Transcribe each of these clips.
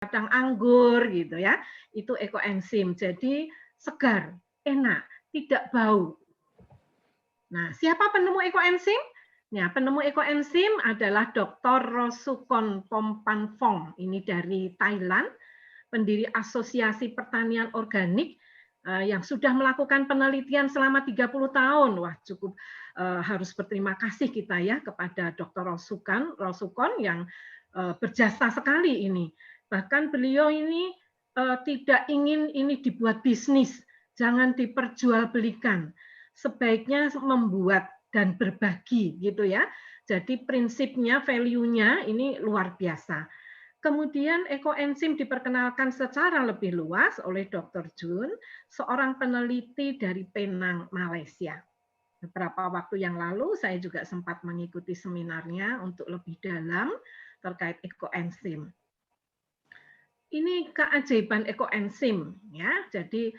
kadang anggur gitu ya. Itu ekoenzim. Jadi segar, enak, tidak bau. Nah, siapa penemu ekoenzim? Ya, penemu ekoenzim adalah Dr. Rosukon Pompanfong. Ini dari Thailand, pendiri Asosiasi Pertanian Organik yang sudah melakukan penelitian selama 30 tahun. Wah, cukup harus berterima kasih kita ya kepada Dr. Rosukon yang berjasa sekali ini. Bahkan beliau ini tidak ingin ini dibuat bisnis, jangan diperjualbelikan. Sebaiknya membuat dan berbagi gitu ya. Jadi prinsipnya, value-nya ini luar biasa. Kemudian ekoenzim diperkenalkan secara lebih luas oleh Dr. Jun, seorang peneliti dari Penang, Malaysia. Beberapa waktu yang lalu saya juga sempat mengikuti seminarnya untuk lebih dalam terkait ekoenzim. Ini keajaiban ekoenzim ya. Jadi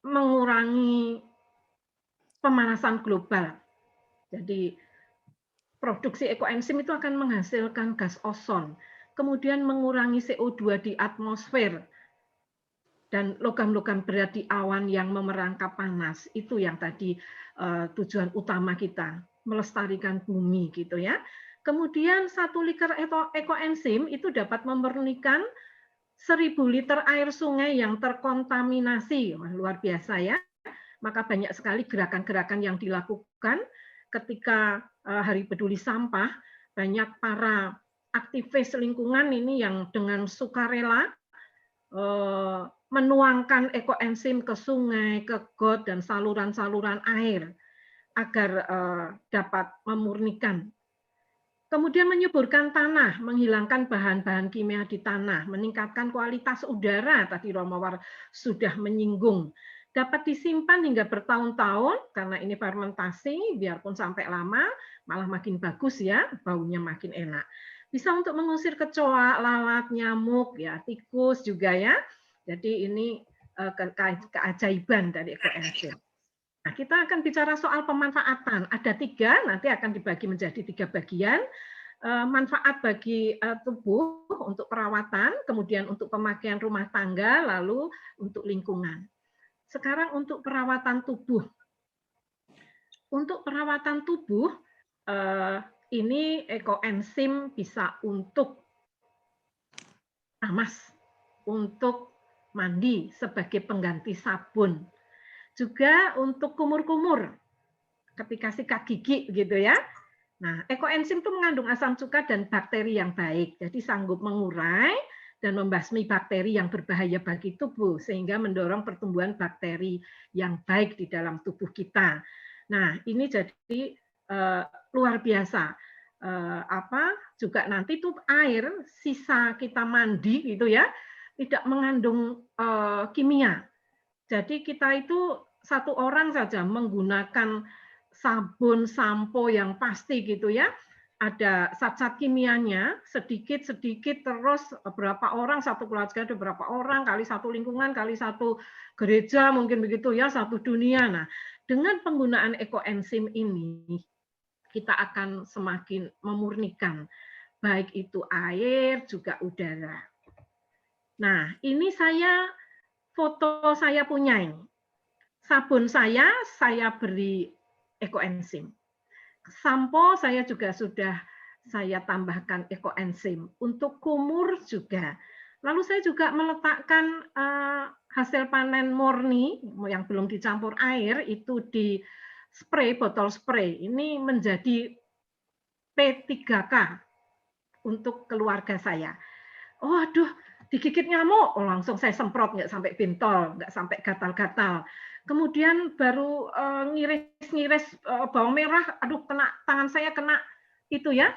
mengurangi pemanasan global. Jadi produksi ekoenzim itu akan menghasilkan gas ozon, kemudian mengurangi CO2 di atmosfer, dan logam-logam berat di awan yang memerangkap panas. Itu yang tadi tujuan utama kita, melestarikan bumi gitu ya. Kemudian 1 liter ekoenzim itu dapat memurnikan 1000 liter air sungai yang terkontaminasi. Wah, luar biasa ya. Maka banyak sekali gerakan-gerakan yang dilakukan ketika Hari Peduli Sampah, banyak para aktivis lingkungan ini yang dengan sukarela menuangkan ekoenzim ke sungai, ke got, dan saluran-saluran air agar dapat memurnikan. Kemudian menyuburkan tanah, menghilangkan bahan-bahan kimia di tanah, meningkatkan kualitas udara, tadi Romawar sudah menyinggung. Dapat disimpan hingga bertahun-tahun, karena ini fermentasi, biarpun sampai lama, malah makin bagus ya, baunya makin enak. Bisa untuk mengusir kecoa, lalat, nyamuk, ya, tikus juga ya. Jadi ini keajaiban dari ekoenzim. Nah, kita akan bicara soal pemanfaatan. Ada 3, nanti akan dibagi menjadi 3 bagian. Manfaat bagi tubuh untuk perawatan, kemudian untuk pemakaian rumah tangga, lalu untuk lingkungan. Sekarang untuk perawatan tubuh. Untuk perawatan tubuh, ini ekoenzim bisa untuk amas, untuk mandi sebagai pengganti sabun. Juga untuk kumur-kumur, ketika sikat gigi gitu ya. Nah, ekoenzim itu mengandung asam cuka dan bakteri yang baik. Jadi sanggup mengurai dan membasmi bakteri yang berbahaya bagi tubuh sehingga mendorong pertumbuhan bakteri yang baik di dalam tubuh kita. Nah, ini jadi luar biasa. Juga nanti tuh air sisa kita mandi gitu ya, tidak mengandung kimia. Jadi kita itu satu orang saja menggunakan sabun, sampo yang pasti gitu ya, ada zat-zat kimianya sedikit-sedikit, terus berapa orang, satu keluarga ada berapa orang, kali satu lingkungan, kali satu gereja, mungkin begitu ya, satu dunia. Nah, dengan penggunaan ekoenzim ini, kita akan semakin memurnikan, baik itu air, juga udara. Nah, ini foto saya punya ini. Sabun saya beri ekoenzim. Sampo saya juga sudah saya tambahkan ekoenzim. Untuk kumur juga. Lalu saya juga meletakkan hasil panen murni yang belum dicampur air itu di spray, botol spray. Ini menjadi P3K untuk keluarga saya. Oh, aduh, digigit nyamuk, oh, langsung saya semprot, nggak sampai bentol, nggak sampai gatal-gatal. Kemudian baru ngiris-ngiris bawang merah, aduh, kena tangan saya, kena itu ya,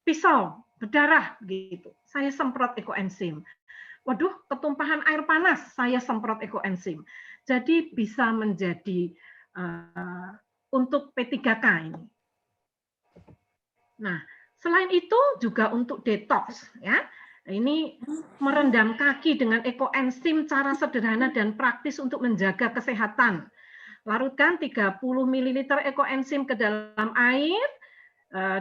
pisau, berdarah gitu. Saya semprot ekoenzim. Waduh, ketumpahan air panas, saya semprot ekoenzim. Jadi bisa menjadi untuk P3K ini. Nah, selain itu juga untuk detox ya. Ini merendam kaki dengan ekoenzim, cara sederhana dan praktis untuk menjaga kesehatan. Larutkan 30 ml ekoenzim ke dalam air,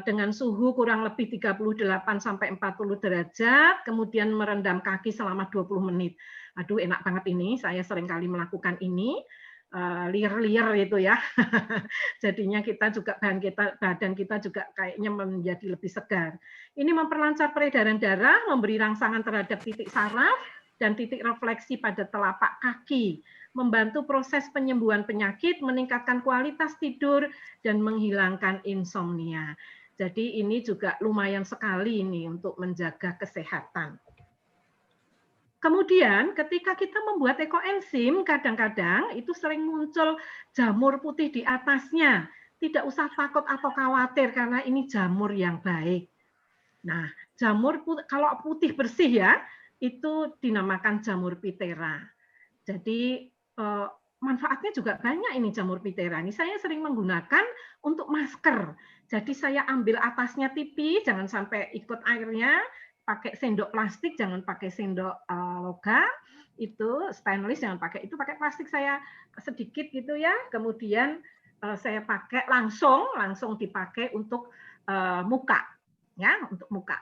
dengan suhu kurang lebih 38 sampai 40 derajat, kemudian merendam kaki selama 20 menit. Aduh, enak banget ini. Saya sering kali melakukan ini. Liar-liar itu ya. Jadinya kita juga badan kita juga kayaknya menjadi lebih segar. Ini memperlancar peredaran darah, memberi rangsangan terhadap titik saraf dan titik refleksi pada telapak kaki, membantu proses penyembuhan penyakit, meningkatkan kualitas tidur dan menghilangkan insomnia. Jadi ini juga lumayan sekali ini untuk menjaga kesehatan. Kemudian ketika kita membuat ekoenzim, kadang-kadang itu sering muncul jamur putih di atasnya. Tidak usah takut atau khawatir karena ini jamur yang baik. Nah, jamur putih, kalau putih bersih ya, itu dinamakan jamur Phthera. Jadi manfaatnya juga banyak ini jamur Phthera. Ini saya sering menggunakan untuk masker. Jadi saya ambil atasnya tipis, jangan sampai ikut airnya, pakai sendok plastik, jangan pakai sendok logam, itu stainless jangan pakai, itu pakai plastik saya sedikit gitu ya. Kemudian saya pakai langsung dipakai untuk muka, ya, untuk muka.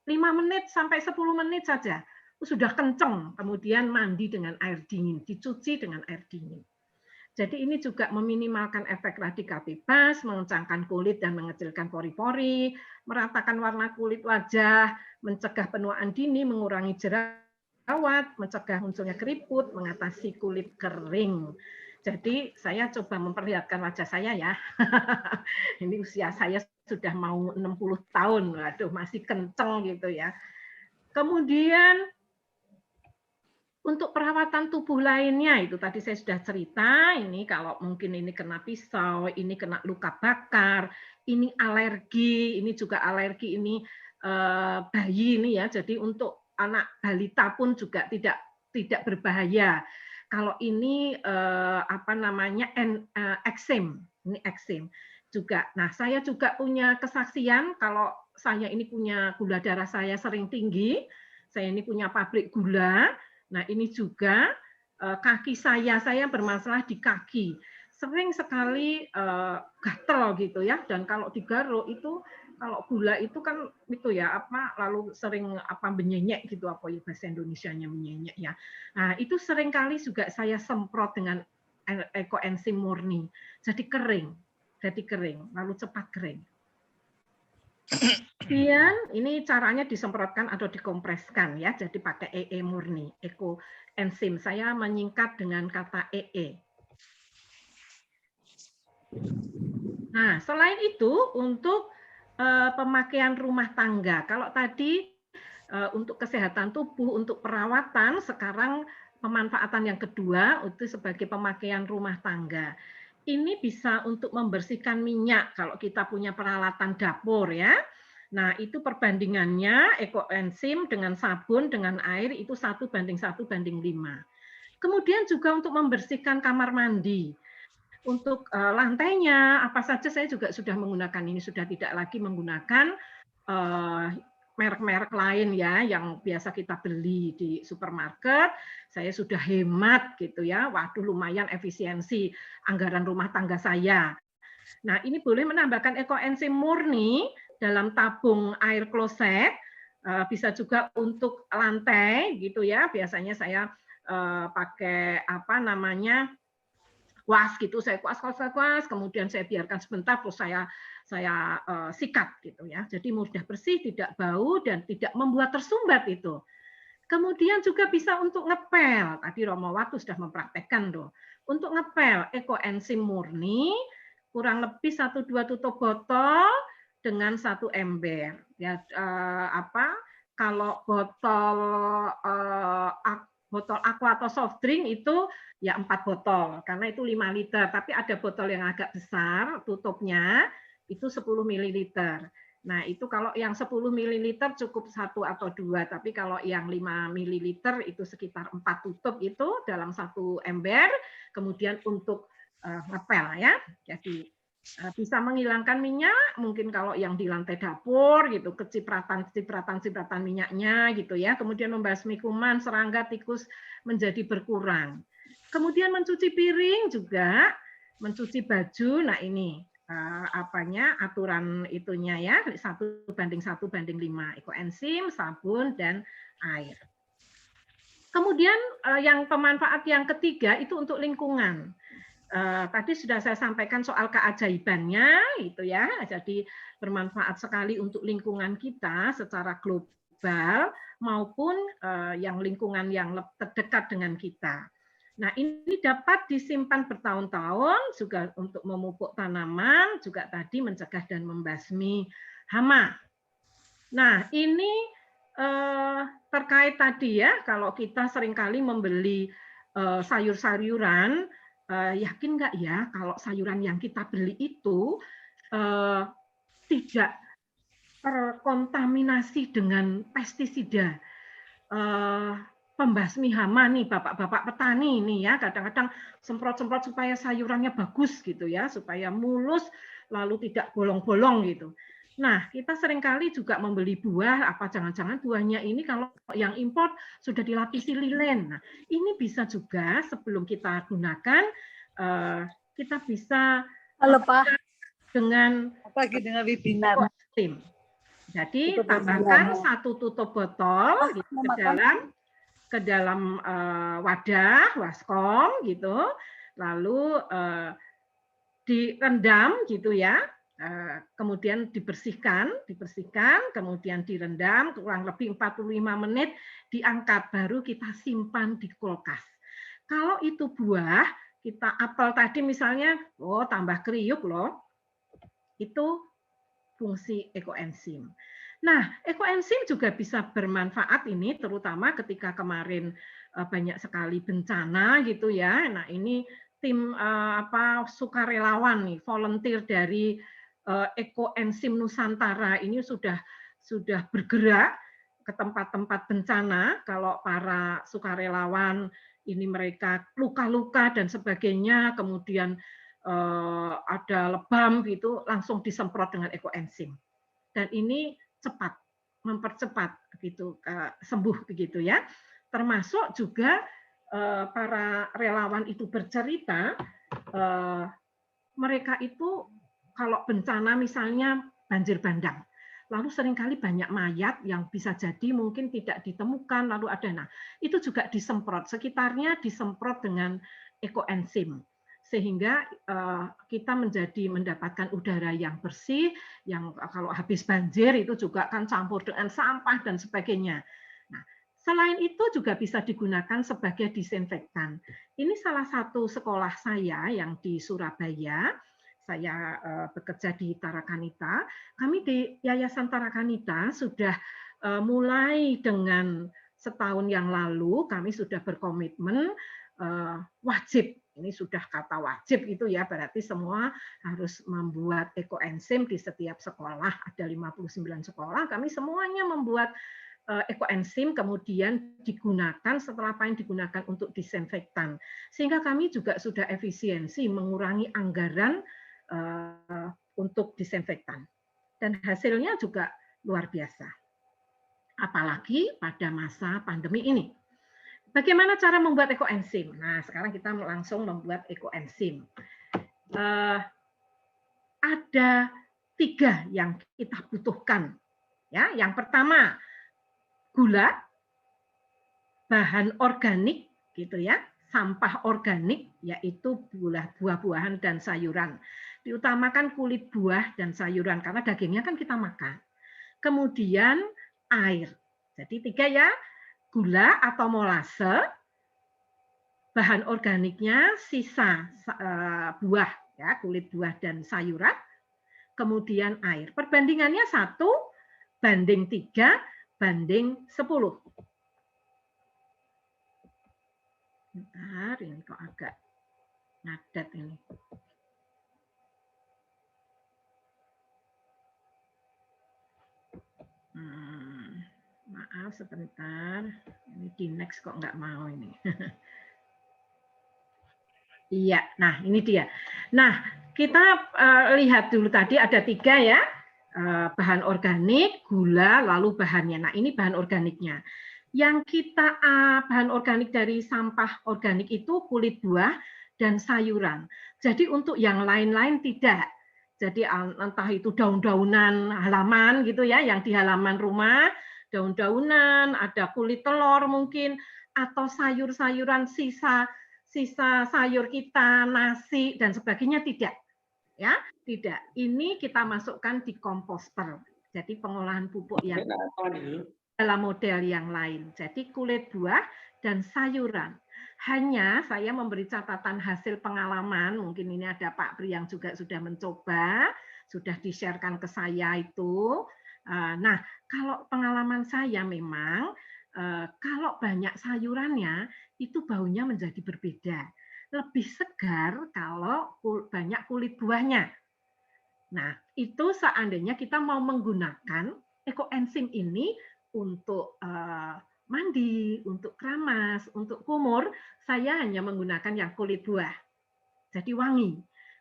5 menit sampai 10 menit saja sudah kenceng, kemudian mandi dengan air dingin, dicuci dengan air dingin. Jadi ini juga meminimalkan efek radikal bebas, mengencangkan kulit dan mengecilkan pori-pori, meratakan warna kulit wajah, mencegah penuaan dini, mengurangi jerawat, mencegah munculnya keriput, mengatasi kulit kering. Jadi saya coba memperlihatkan wajah saya ya. Ini usia saya sudah mau 60 tahun, waduh masih kenceng gitu ya. Kemudian untuk perawatan tubuh lainnya, itu tadi saya sudah cerita, ini kalau mungkin ini kena pisau, ini kena luka bakar, ini alergi, ini juga alergi, ini bayi ini ya, jadi untuk anak balita pun juga tidak berbahaya. Kalau ini apa namanya eksem, ini eksem juga. Nah, saya juga punya kesaksian kalau saya ini punya gula darah saya sering tinggi, saya ini punya pabrik gula. Nah, ini juga kaki saya bermasalah di kaki. Sering sekali gatel gitu ya, dan kalau digaruk itu kalau gula itu kan itu ya apa lalu sering apa menyenyek gitu apa ya bahasa Indonesianya menyenyek ya. Nah, itu sering kali juga saya semprot dengan ekoenzim murni. Jadi kering, lalu cepat kering. Kemudian ini caranya disemprotkan atau dikompreskan ya, jadi pakai EE murni, ekoenzim. Saya menyingkat dengan kata EE. Nah, selain itu untuk pemakaian rumah tangga. Kalau tadi untuk kesehatan tubuh, untuk perawatan, sekarang pemanfaatan yang kedua itu sebagai pemakaian rumah tangga. Ini bisa untuk membersihkan minyak kalau kita punya peralatan dapur ya. Nah, itu perbandingannya ekoenzim dengan sabun dengan air itu 1:1:5. Kemudian juga untuk membersihkan kamar mandi. Untuk lantainya apa saja saya juga sudah menggunakan ini, sudah tidak lagi menggunakan merek-merek lain ya yang biasa kita beli di supermarket. Saya sudah hemat gitu ya. Waduh lumayan efisiensi anggaran rumah tangga saya. Nah, ini boleh menambahkan ekoenzim murni dalam tabung air kloset, bisa juga untuk lantai gitu ya. Biasanya saya pakai apa namanya kuas gitu, saya kuas, kemudian saya biarkan sebentar, terus saya sikat gitu ya. Jadi mudah bersih, tidak bau dan tidak membuat tersumbat itu. Kemudian juga bisa untuk ngepel. Tadi Romo Watu sudah mempraktekkan tuh. Untuk ngepel ekoenzim murni kurang lebih 1-2 tutup botol dengan 1 ember. Ya apa? Kalau botol aqua atau soft drink itu ya 4 botol karena itu 5 liter, tapi ada botol yang agak besar tutupnya itu 10 ml. Nah, itu kalau yang 10 ml cukup 1 atau 2, tapi kalau yang 5 ml itu sekitar 4 tutup itu dalam 1 ember, kemudian untuk ngepel ya. Jadi bisa menghilangkan minyak, mungkin kalau yang di lantai dapur gitu, kecipratan minyaknya gitu ya. Kemudian membasmi kuman, serangga, tikus menjadi berkurang. Kemudian mencuci piring juga, mencuci baju. Nah, ini aturan itunya ya, 1:1:5 ekoenzim, sabun dan air. Kemudian yang pemanfaat yang ketiga itu untuk lingkungan. Tadi sudah saya sampaikan soal keajaibannya itu ya, jadi bermanfaat sekali untuk lingkungan kita secara global maupun yang lingkungan yang terdekat dengan kita. Nah, ini dapat disimpan bertahun-tahun juga untuk memupuk tanaman, juga tadi mencegah dan membasmi hama. Nah, ini terkait tadi ya, kalau kita seringkali membeli sayur-sayuran, yakin nggak ya kalau sayuran yang kita beli itu tidak terkontaminasi dengan pestisida, pembasmi hama nih bapak-bapak petani ini ya, kadang-kadang semprot-semprot supaya sayurannya bagus gitu ya, supaya mulus lalu tidak bolong-bolong gitu. Nah, kita seringkali juga membeli buah, apa jangan-jangan buahnya ini kalau yang impor sudah dilapisi lilin. Nah, ini bisa juga sebelum kita gunakan, kita bisa dengan webinar. Jadi tambahkan 1 tutup botol gitu, ke dalam wadah waskom gitu, lalu direndam gitu ya, kemudian dibersihkan, kemudian direndam kurang lebih 45 menit, diangkat baru kita simpan di kulkas. Kalau itu buah, kita apel tadi misalnya, tambah kriuk loh, itu fungsi ekoenzim. Nah, ekoenzim juga bisa bermanfaat ini terutama ketika kemarin banyak sekali bencana gitu ya. Nah, ini tim sukarelawan nih, volunteer dari Ekoenzim Nusantara ini sudah bergerak ke tempat-tempat bencana. Kalau para sukarelawan ini mereka luka-luka dan sebagainya, kemudian ada lebam gitu, langsung disemprot dengan ekoenzim. Dan ini cepat, mempercepat gitu sembuh begitu ya. Termasuk juga para relawan itu bercerita, mereka itu kalau bencana misalnya banjir bandang, lalu seringkali banyak mayat yang bisa jadi mungkin tidak ditemukan, lalu ada, nah itu juga disemprot, sekitarnya disemprot dengan ekoenzim, sehingga kita mendapatkan udara yang bersih, yang kalau habis banjir itu juga kan campur dengan sampah dan sebagainya. Nah, selain itu juga bisa digunakan sebagai disinfektan. Ini salah satu sekolah saya yang di Surabaya. Saya bekerja di Tarakanita. Kami di Yayasan Tarakanita sudah mulai dengan setahun yang lalu kami sudah berkomitmen wajib. Ini sudah kata wajib itu ya, berarti semua harus membuat ekoenzim di setiap sekolah. Ada 59 sekolah, kami semuanya membuat ekoenzim, kemudian digunakan setelah panen digunakan untuk disinfektan. Sehingga kami juga sudah efisiensi mengurangi anggaran untuk disinfektan. Dan hasilnya juga luar biasa. Apalagi pada masa pandemi ini. Bagaimana cara membuat ekoenzim? Nah, sekarang kita langsung membuat ekoenzim. Ada 3 yang kita butuhkan. Ya, yang pertama gula, bahan organik, gitu ya, sampah organik, yaitu buah-buahan dan sayuran. Diutamakan kulit buah dan sayuran karena dagingnya kan kita makan. Kemudian air. Jadi 3 ya. Gula atau molase, bahan organiknya sisa buah, ya, kulit buah dan sayuran, kemudian air. Perbandingannya 1:3:10. Bentar, ini kok agak ngadet ini. Maaf sebentar, ini di next kok nggak mau ini. Iya, nah ini dia. Nah, kita lihat dulu tadi ada 3 ya, bahan organik, gula, lalu bahannya. Nah ini bahan organiknya. Yang kita bahan organik dari sampah organik itu kulit buah dan sayuran. Jadi untuk yang lain-lain tidak. Jadi entah itu daun-daunan halaman gitu ya, yang di halaman rumah, daun-daunan, ada kulit telur mungkin, atau sayur-sayuran sisa sayur kita, nasi dan sebagainya tidak. Ya, tidak. Ini kita masukkan di komposter. Jadi pengolahan pupuk yang dalam model yang lain. Jadi kulit buah dan sayuran. Hanya saya memberi catatan hasil pengalaman, mungkin ini ada Pak Pri yang juga sudah mencoba, sudah di-sharekan ke saya itu. Nah, kalau pengalaman saya memang, kalau banyak sayurannya, itu baunya menjadi berbeda. Lebih segar kalau banyak kulit buahnya. Nah, itu seandainya kita mau menggunakan ekoenzim ini untuk mandi, untuk keramas, untuk kumur, saya hanya menggunakan yang kulit buah. Jadi wangi.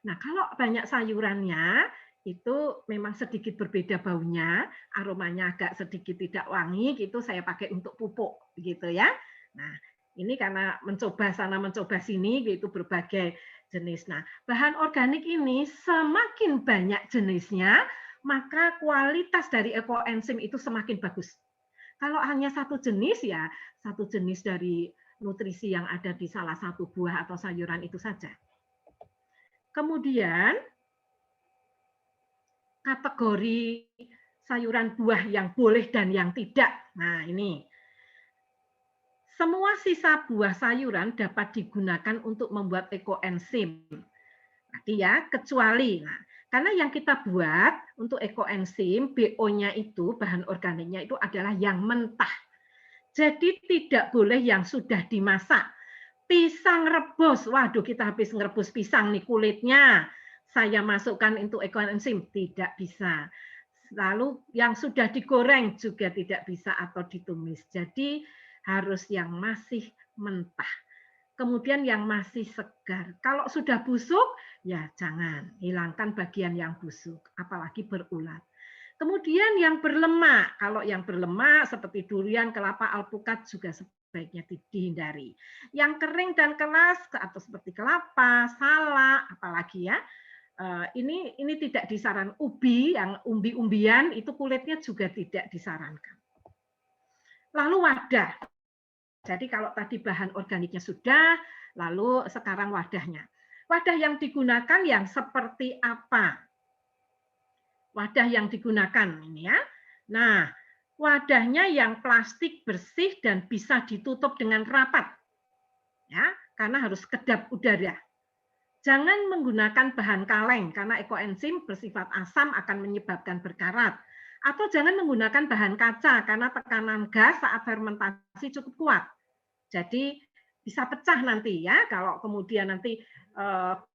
Nah, kalau banyak sayurannya, itu memang sedikit berbeda baunya, aromanya agak sedikit tidak wangi, gitu saya pakai untuk pupuk, gitu ya. Nah, ini karena mencoba sana mencoba sini, gitu berbagai jenis. Nah, bahan organik ini semakin banyak jenisnya, maka kualitas dari ekoenzim itu semakin bagus. Kalau hanya satu jenis ya, satu jenis dari nutrisi yang ada di salah satu buah atau sayuran itu saja. Kemudian kategori sayuran buah yang boleh dan yang tidak. Nah, ini. Semua sisa buah sayuran dapat digunakan untuk membuat ekoenzim. Tadi ya, kecuali. Nah, karena yang kita buat untuk ekoenzim, BO-nya itu, bahan organiknya itu adalah yang mentah. Jadi tidak boleh yang sudah dimasak. Pisang rebus, waduh kita habis ngerebus pisang nih kulitnya. Saya masukkan untuk ekoenzim, tidak bisa. Lalu yang sudah digoreng juga tidak bisa atau ditumis. Jadi harus yang masih mentah. Kemudian yang masih segar. Kalau sudah busuk, ya jangan. Hilangkan bagian yang busuk, apalagi berulat. Kemudian yang berlemak, kalau yang berlemak seperti durian, kelapa, alpukat juga sebaiknya dihindari. Yang kering dan keras atau seperti kelapa, salak, apalagi ya, ini tidak disarankan. Ubi yang umbi-umbian itu kulitnya juga tidak disarankan. Lalu wadah. Jadi kalau tadi bahan organiknya sudah, lalu sekarang wadahnya. Wadah yang digunakan yang seperti apa? Wadah yang digunakan ini ya. Nah, wadahnya yang plastik bersih dan bisa ditutup dengan rapat. Ya, karena harus kedap udara. Jangan menggunakan bahan kaleng karena ekoenzim bersifat asam akan menyebabkan berkarat. Atau jangan menggunakan bahan kaca karena tekanan gas saat fermentasi cukup kuat. Jadi bisa pecah nanti ya kalau kemudian nanti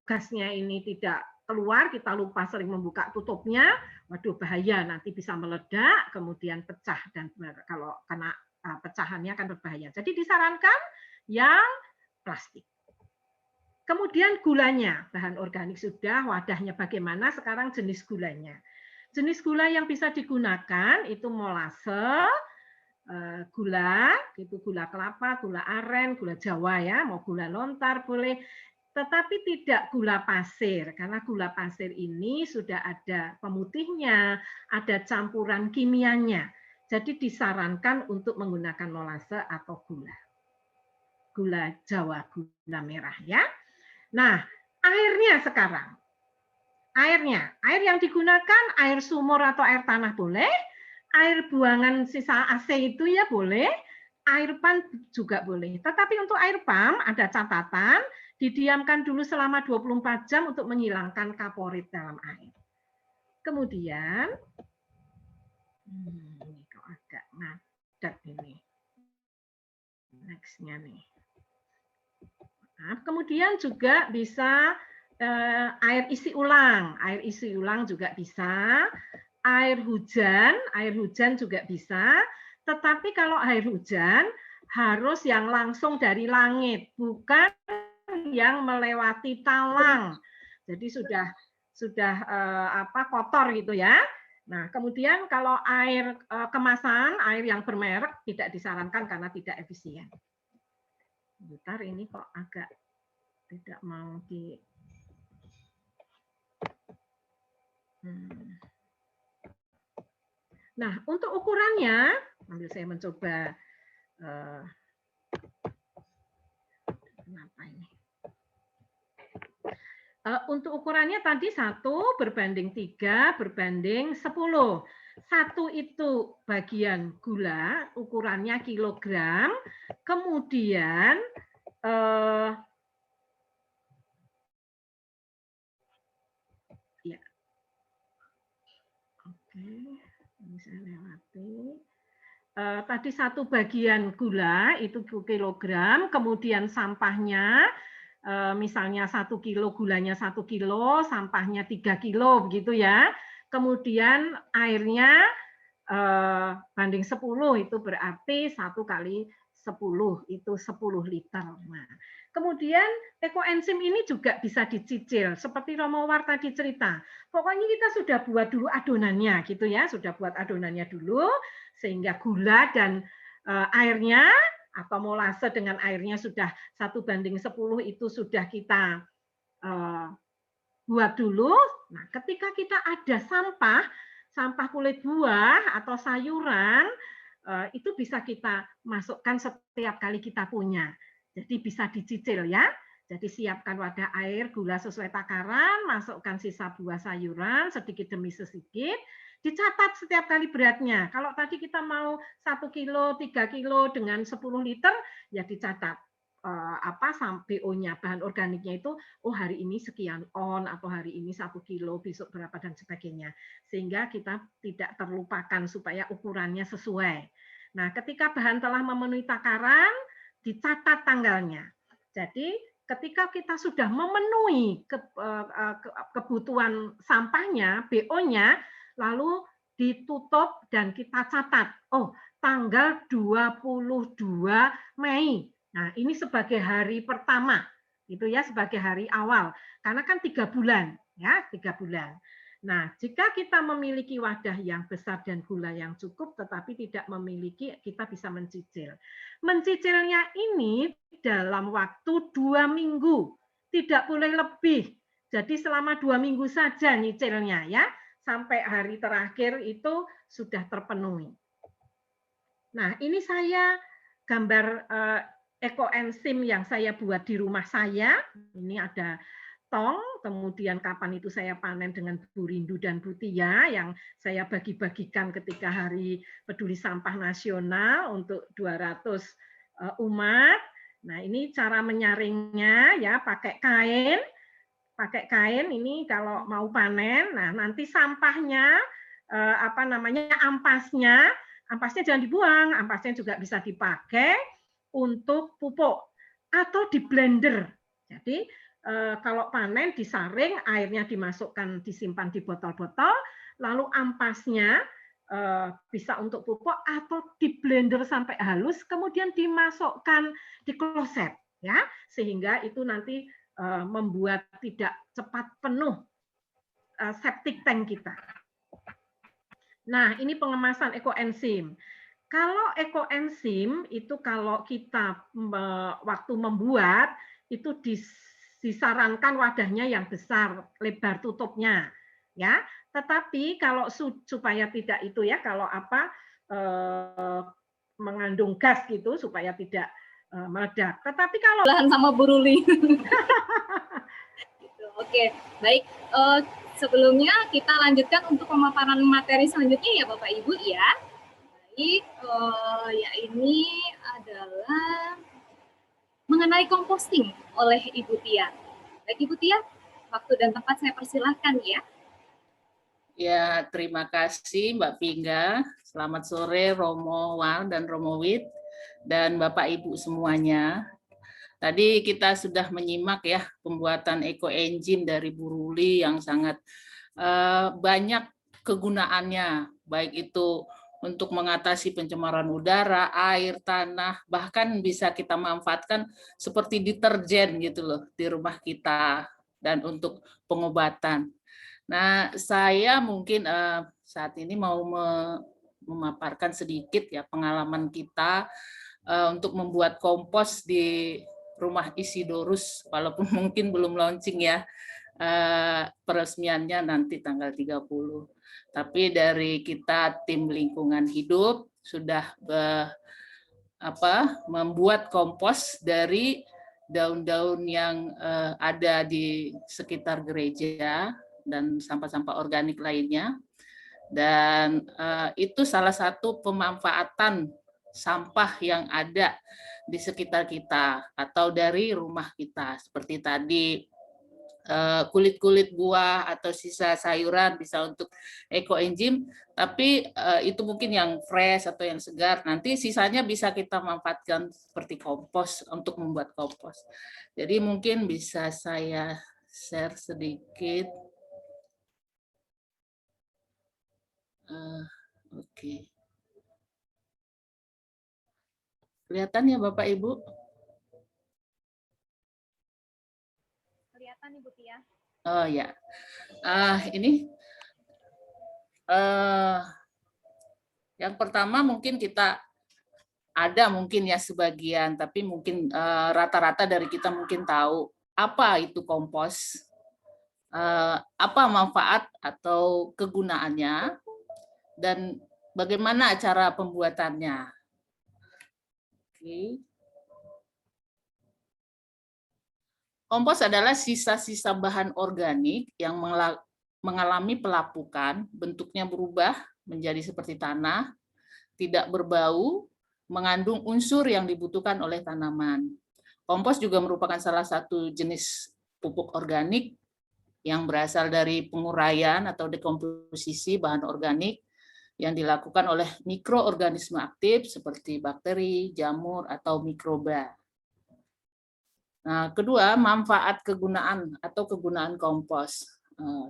gasnya ini tidak keluar, kita lupa sering membuka tutupnya, waduh bahaya nanti bisa meledak kemudian pecah dan kalau kena pecahannya akan berbahaya. Jadi disarankan yang plastik. Kemudian gulanya, bahan organik sudah, wadahnya bagaimana, sekarang jenis gulanya. Jenis gula yang bisa digunakan itu molase, gula, gitu gula kelapa, gula aren, gula Jawa ya, mau gula lontar boleh, tetapi tidak gula pasir karena gula pasir ini sudah ada pemutihnya, ada campuran kimianya. Jadi disarankan untuk menggunakan molase atau gula Jawa, gula merah ya. Nah, airnya sekarang. Air yang digunakan air sumur atau air tanah boleh, air buangan sisa AC itu ya boleh, air pump juga boleh. Tetapi untuk air pump ada catatan, didiamkan dulu selama 24 jam untuk menghilangkan kaporit dalam air. Kemudian, ini kok agak ngadat ini. Next-nya nih. Nah, kemudian juga bisa air isi ulang. Air isi ulang juga bisa. Air hujan juga bisa. Tetapi kalau air hujan harus yang langsung dari langit, bukan yang melewati talang. Jadi sudah kotor gitu ya. Nah, kemudian kalau air kemasan, air yang bermerek tidak disarankan karena tidak efisien. Bentar, ini kok agak tidak mau di Nah, untuk ukurannya, sambil saya mencoba kenapa ini? Untuk ukurannya tadi 1 berbanding 3 berbanding 10. 1 itu bagian gula, ukurannya kilogram, kemudian ya, oke, ini saya lewati. Tadi 1 bagian gula itu kilogram, kemudian sampahnya misalnya 1 kilo gulanya 1 kilo, sampahnya 3 kilo begitu ya. Kemudian airnya banding 10 itu berarti 1 kali 10 itu 10 liter. Nah, kemudian ekoenzim ini juga bisa dicicil seperti Romo War tadi cerita. Pokoknya kita sudah buat dulu adonannya gitu ya, sudah buat adonannya dulu sehingga gula dan airnya atau molase dengan airnya sudah 1:10 itu sudah kita buat dulu. Nah, ketika kita ada sampah kulit buah atau sayuran, itu bisa kita masukkan setiap kali kita punya. Jadi bisa dicicil ya. Jadi siapkan wadah air, gula sesuai takaran, masukkan sisa buah sayuran sedikit demi sedikit, dicatat setiap kali beratnya. Kalau tadi kita mau 1 kilo, 3 kilo dengan 10 liter, ya dicatat BO-nya, bahan organiknya itu, oh hari ini sekian on, atau hari ini 1 kilo, besok berapa, dan sebagainya. Sehingga kita tidak terlupakan supaya ukurannya sesuai. Nah, ketika bahan telah memenuhi takaran, dicatat tanggalnya. Jadi, ketika kita sudah memenuhi kebutuhan sampahnya, BO-nya, lalu ditutup dan kita catat, oh tanggal 22 Mei. Nah, ini sebagai hari pertama, gitu ya, sebagai hari awal. Karena kan 3 bulan, ya, 3 bulan. Nah, jika kita memiliki wadah yang besar dan gula yang cukup, tetapi tidak memiliki, kita bisa mencicil. Mencicilnya ini dalam waktu 2 minggu, tidak boleh lebih. Jadi selama 2 minggu saja nyicilnya, ya, sampai hari terakhir itu sudah terpenuhi. Nah, ini saya gambar ekoenzim yang saya buat di rumah saya. Ini ada tong, kemudian kapan itu saya panen dengan Bu Rindu dan Bu Tia yang saya bagi-bagikan ketika Hari Peduli Sampah Nasional untuk 200 umat. Nah, ini cara menyaringnya ya pakai kain. Pakai kain ini kalau mau panen. Nah, nanti sampahnya ampasnya jangan dibuang, ampasnya juga bisa dipakai untuk pupuk atau di blender. Jadi kalau panen disaring, airnya dimasukkan, disimpan di botol-botol, lalu ampasnya bisa untuk pupuk atau di blender sampai halus, kemudian dimasukkan di kloset, ya, sehingga itu nanti membuat tidak cepat penuh septic tank kita. Nah, ini pengemasan ekoenzim. Kalau ekoenzim itu kalau kita waktu membuat itu disarankan wadahnya yang besar, lebar tutupnya, ya. Tetapi kalau supaya tidak itu ya, kalau mengandung gas gitu supaya tidak meledak. Tetapi kalau lahan sama Bu Ruli. Oke, baik. Sebelumnya kita lanjutkan untuk pemaparan materi selanjutnya ya Bapak Ibu ya. Baik, ya ini adalah mengenai composting oleh Ibu Tia. Baik Ibu Tia, waktu dan tempat saya persilahkan ya. Ya, terima kasih Mbak Pingga. Selamat sore Romo War dan Romo Wit dan Bapak Ibu semuanya. Tadi kita sudah menyimak ya pembuatan ekoenzim dari Bu Ruli yang sangat banyak kegunaannya, baik itu untuk mengatasi pencemaran udara, air, tanah, bahkan bisa kita manfaatkan seperti deterjen gitu loh di rumah kita dan untuk pengobatan. Nah, saya mungkin saat ini mau memaparkan sedikit ya pengalaman kita untuk membuat kompos di rumah Isidorus, walaupun mungkin belum launching ya. peresmiannya nanti tanggal 30. Tapi dari kita tim lingkungan hidup sudah membuat kompos dari daun-daun yang ada di sekitar gereja dan sampah-sampah organik lainnya. Dan itu salah satu pemanfaatan sampah yang ada di sekitar kita atau dari rumah kita. Seperti tadi kulit-kulit buah atau sisa sayuran bisa untuk ekoenzim, tapi itu mungkin yang fresh atau yang segar. Nanti sisanya bisa kita manfaatkan seperti kompos untuk membuat kompos. Jadi mungkin bisa saya share sedikit. Oke. Kelihatan ya Bapak Ibu? Kelihatan Ibu Tia. Oh ya. Ini yang pertama mungkin kita ada mungkin ya sebagian, tapi mungkin rata-rata dari kita mungkin tahu apa itu kompos, apa manfaat atau kegunaannya, dan bagaimana cara pembuatannya. Oke. Kompos adalah sisa-sisa bahan organik yang mengalami pelapukan, bentuknya berubah menjadi seperti tanah, tidak berbau, mengandung unsur yang dibutuhkan oleh tanaman. Kompos juga merupakan salah satu jenis pupuk organik yang berasal dari penguraian atau dekomposisi bahan organik yang dilakukan oleh mikroorganisme aktif seperti bakteri, jamur, atau mikroba. Nah, kedua, manfaat kegunaan atau kegunaan kompos.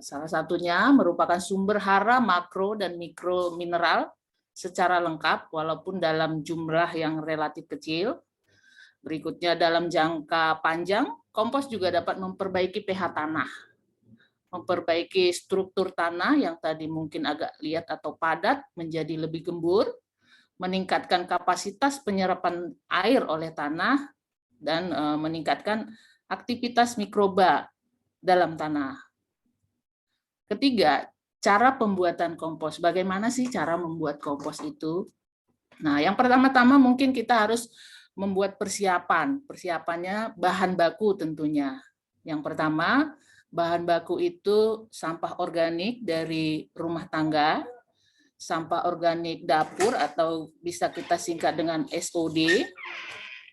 Salah satunya merupakan sumber hara makro dan mikro mineral secara lengkap walaupun dalam jumlah yang relatif kecil. Berikutnya, dalam jangka panjang, kompos juga dapat memperbaiki pH tanah, memperbaiki struktur tanah yang tadi mungkin agak liat atau padat menjadi lebih gembur, meningkatkan kapasitas penyerapan air oleh tanah, dan meningkatkan aktivitas mikroba dalam tanah. Ketiga, cara pembuatan kompos. Bagaimana sih cara membuat kompos itu? Nah, yang pertama-tama mungkin kita harus membuat persiapan. Persiapannya bahan baku tentunya. Yang pertama, bahan baku itu sampah organik dari rumah tangga, sampah organik dapur atau bisa kita singkat dengan SOD,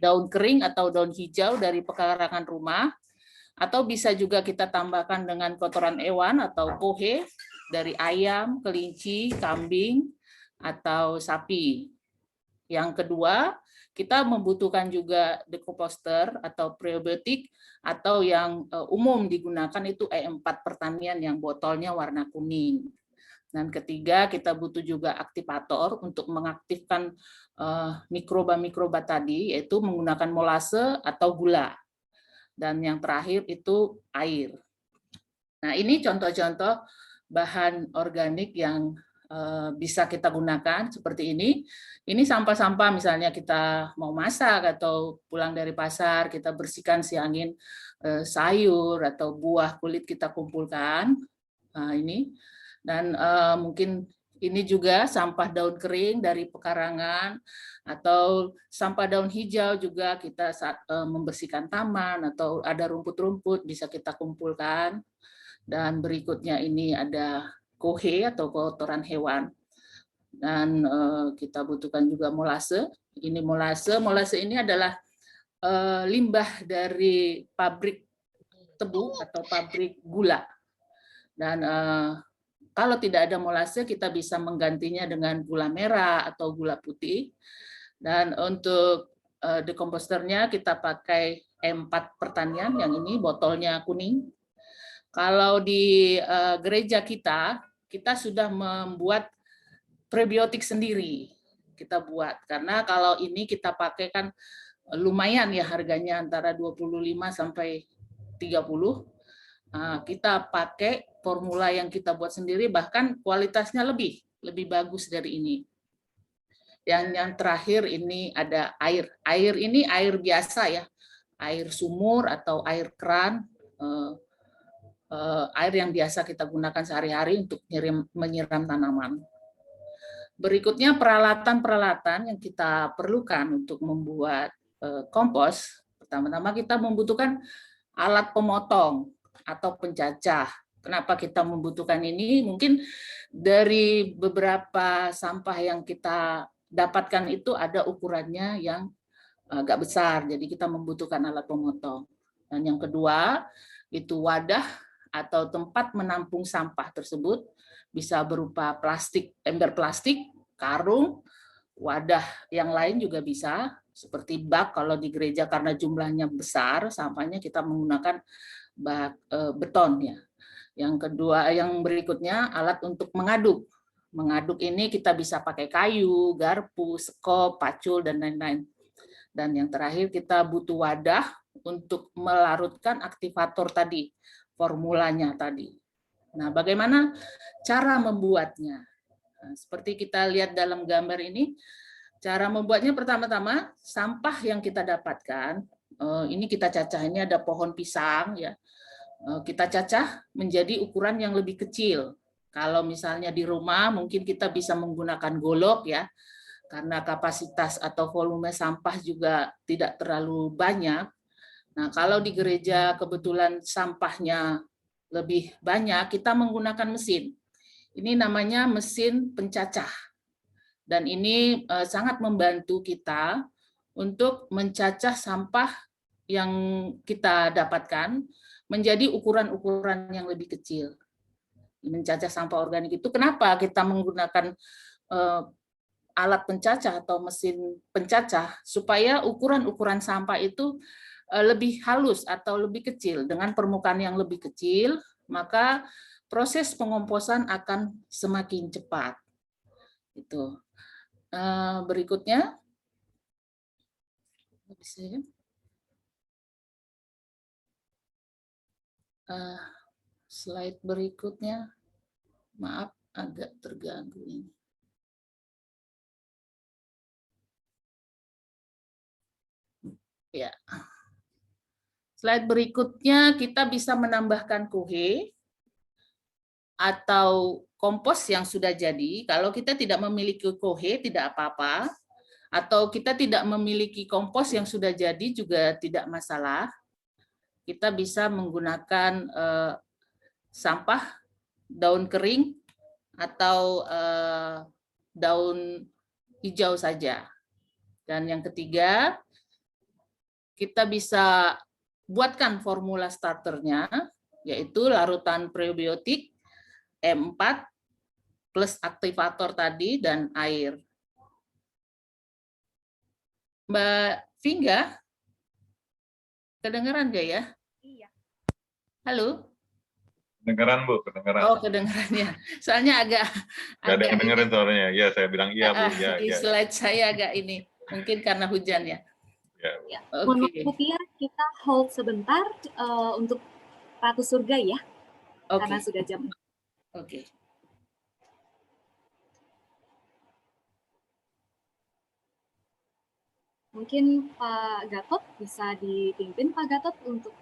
daun kering atau daun hijau dari pekarangan rumah, atau bisa juga kita tambahkan dengan kotoran hewan atau kohe dari ayam, kelinci, kambing, atau sapi. Yang kedua, kita membutuhkan juga dekomposter atau prebiotik atau yang umum digunakan itu E4 pertanian yang botolnya warna kuning. Dan ketiga, kita butuh juga aktivator untuk mengaktifkan mikroba-mikroba tadi, yaitu menggunakan molase atau gula. Dan yang terakhir itu air. Nah, ini contoh-contoh bahan organik yang bisa kita gunakan seperti ini. Ini sampah-sampah misalnya kita mau masak atau pulang dari pasar, kita bersihkan siangin sayur atau buah kulit kita kumpulkan. Nah, ini. Dan mungkin ini juga sampah daun kering dari pekarangan atau sampah daun hijau juga kita saat membersihkan taman atau ada rumput-rumput bisa kita kumpulkan. Dan berikutnya ini ada kohe atau kotoran hewan. Dan kita butuhkan juga molase. Ini molase ini adalah limbah dari pabrik tebu atau pabrik gula. Dan kalau tidak ada molase, kita bisa menggantinya dengan gula merah atau gula putih. Dan untuk dekomposternya kita pakai E4 pertanian, yang ini botolnya kuning. Kalau di gereja kita sudah membuat prebiotik sendiri. Kita buat, karena kalau ini kita pakai kan lumayan ya harganya antara 25 sampai 30. Kita pakai formula yang kita buat sendiri, bahkan kualitasnya lebih bagus dari ini. Yang terakhir ini ada air. Air ini air biasa ya, air sumur atau air keran. air yang biasa kita gunakan sehari-hari untuk menyiram tanaman. Berikutnya peralatan-peralatan yang kita perlukan untuk membuat kompos. Pertama-tama kita membutuhkan alat pemotong atau pencacah. Kenapa kita membutuhkan ini? Mungkin dari beberapa sampah yang kita dapatkan itu ada ukurannya yang agak besar, jadi kita membutuhkan alat pemotong. Dan yang kedua, itu wadah atau tempat menampung sampah tersebut, bisa berupa plastik, ember plastik, karung, wadah yang lain juga bisa, seperti bak kalau di gereja karena jumlahnya besar, sampahnya kita menggunakan bak beton ya. Yang kedua, yang berikutnya alat untuk mengaduk. Mengaduk ini kita bisa pakai kayu, garpu, sekop, pacul, dan lain-lain. Dan yang terakhir kita butuh wadah untuk melarutkan aktivator tadi, formulanya tadi. Nah, bagaimana cara membuatnya? Nah, seperti kita lihat dalam gambar ini, cara membuatnya pertama-tama sampah yang kita dapatkan, ini kita cacah, ini ada pohon pisang ya. Kita cacah menjadi ukuran yang lebih kecil. Kalau misalnya di rumah mungkin kita bisa menggunakan golok ya, karena kapasitas atau volume sampah juga tidak terlalu banyak. Nah, kalau di gereja kebetulan sampahnya lebih banyak, kita menggunakan mesin. Ini namanya mesin pencacah. Dan ini sangat membantu kita untuk mencacah sampah yang kita dapatkan menjadi ukuran-ukuran yang lebih kecil. Mencacah sampah organik itu kenapa kita menggunakan alat pencacah atau mesin pencacah, supaya ukuran-ukuran sampah itu lebih halus atau lebih kecil. Dengan permukaan yang lebih kecil, maka proses pengomposan akan semakin cepat. Itu. Berikutnya, slide berikutnya, maaf agak terganggu ini. Ya. Slide berikutnya kita bisa menambahkan kohe atau kompos yang sudah jadi. Kalau kita tidak memiliki kohe tidak apa-apa, atau kita tidak memiliki kompos yang sudah jadi juga tidak masalah. Kita bisa menggunakan sampah daun kering atau daun hijau saja. Dan yang ketiga, kita bisa buatkan formula starternya, yaitu larutan prebiotik, E4 plus aktivator tadi, dan air. Mbak Vingga, kedengeran nggak ya? Iya. Halo? Kedengeran, Bu, kedengeran. Oh, kedengeran ya. Soalnya agak... Nggak ada yang dengerin soalnya. Ya, saya bilang iya, Bu. Ya, di slide saya agak ini. Mungkin karena hujan ya. Ya. Mohon maaf ya, kita hold sebentar untuk Ratu Surga ya. Karena sudah jam. Oke. Mungkin Pak Gatot bisa dipimpin Pak Gatot untuk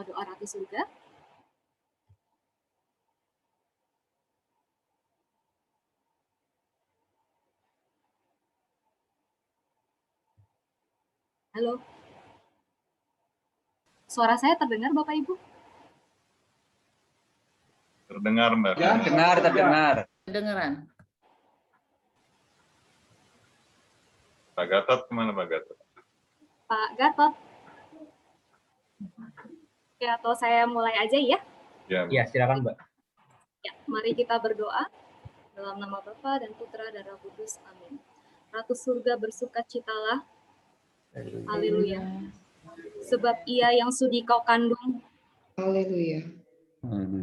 doa Ratu Surga. Halo. Suara saya terdengar Bapak Ibu? Terdengar, Mbak. Ya, dengar, terdengar. Kedengeran. Pak Gatot kemana, Pak Gatot? Pak Gatot. Ya, atau saya mulai aja ya? Ya, silakan, Mbak. Ya, mari kita berdoa dalam nama Bapa dan Putra dan Roh Kudus. Amin. Ratu Surga bersukacitalah. Haleluya. Sebab Ia yang sudi kau kandung, Haleluya.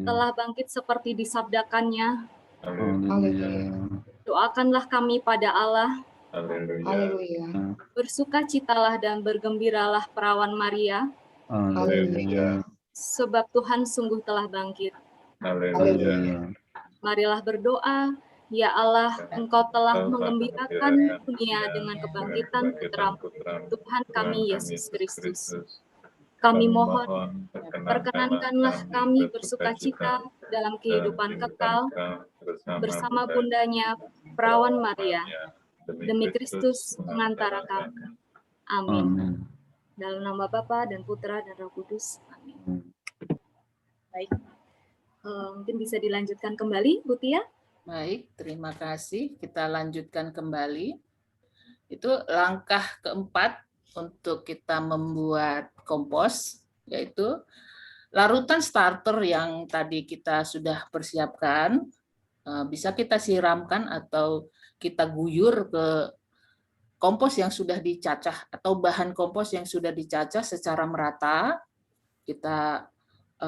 telah bangkit seperti disabdakannya. Haleluya. Doakanlah kami pada Allah. Haleluya. Bersukacitalah dan bergembiralah perawan Maria. Haleluya. Sebab Tuhan sungguh telah bangkit. Haleluya. Marilah berdoa. Ya Allah, Engkau telah mengembirakan dunia dengan kebangkitan putra Tuhan kami Yesus Kristus. Kami mohon, perkenankanlah kami bersukacita dalam kehidupan kekal bersama bundanya Perawan Maria, demi Kristus pengantara kami. Amin. Amin. Dalam nama Bapa dan Putra dan Roh Kudus. Amin. Baik, mungkin bisa dilanjutkan kembali, Bu Tia. Baik, terima kasih. Kita lanjutkan kembali. Itu langkah keempat untuk kita membuat kompos, yaitu larutan starter yang tadi kita sudah persiapkan, bisa kita siramkan atau kita guyur ke kompos yang sudah dicacah atau bahan kompos yang sudah dicacah secara merata. Kita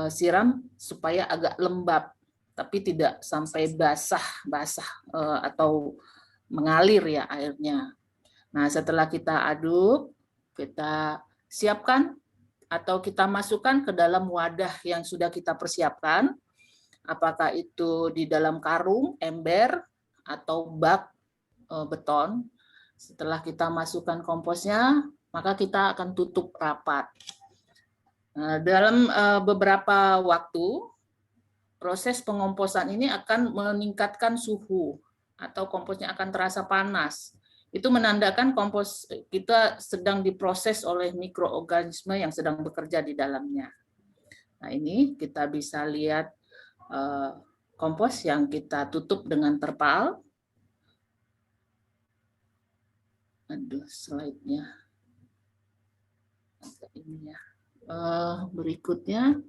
siram supaya agak lembab, tapi tidak sampai basah atau mengalir ya airnya. Nah, setelah kita aduk, kita siapkan atau kita masukkan ke dalam wadah yang sudah kita persiapkan, apakah itu di dalam karung, ember, atau bak beton. Setelah kita masukkan komposnya, maka kita akan tutup rapat. Nah, dalam beberapa waktu, proses pengomposan ini akan meningkatkan suhu atau komposnya akan terasa panas. Itu menandakan kompos kita sedang diproses oleh mikroorganisme yang sedang bekerja di dalamnya. Nah, ini kita bisa lihat kompos yang kita tutup dengan terpal. Aduh, slide-nya. Ini ya. Berikutnya.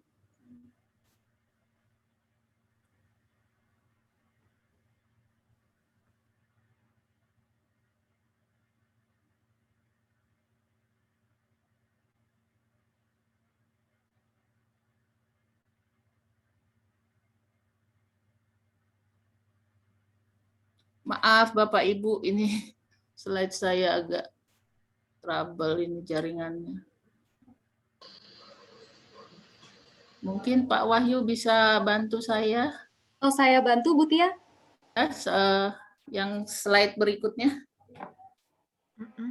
Maaf Bapak Ibu, ini slide saya agak trouble ini jaringannya. Mungkin Pak Wahyu bisa bantu saya? Oh, saya bantu Bu Tia. Yang slide berikutnya.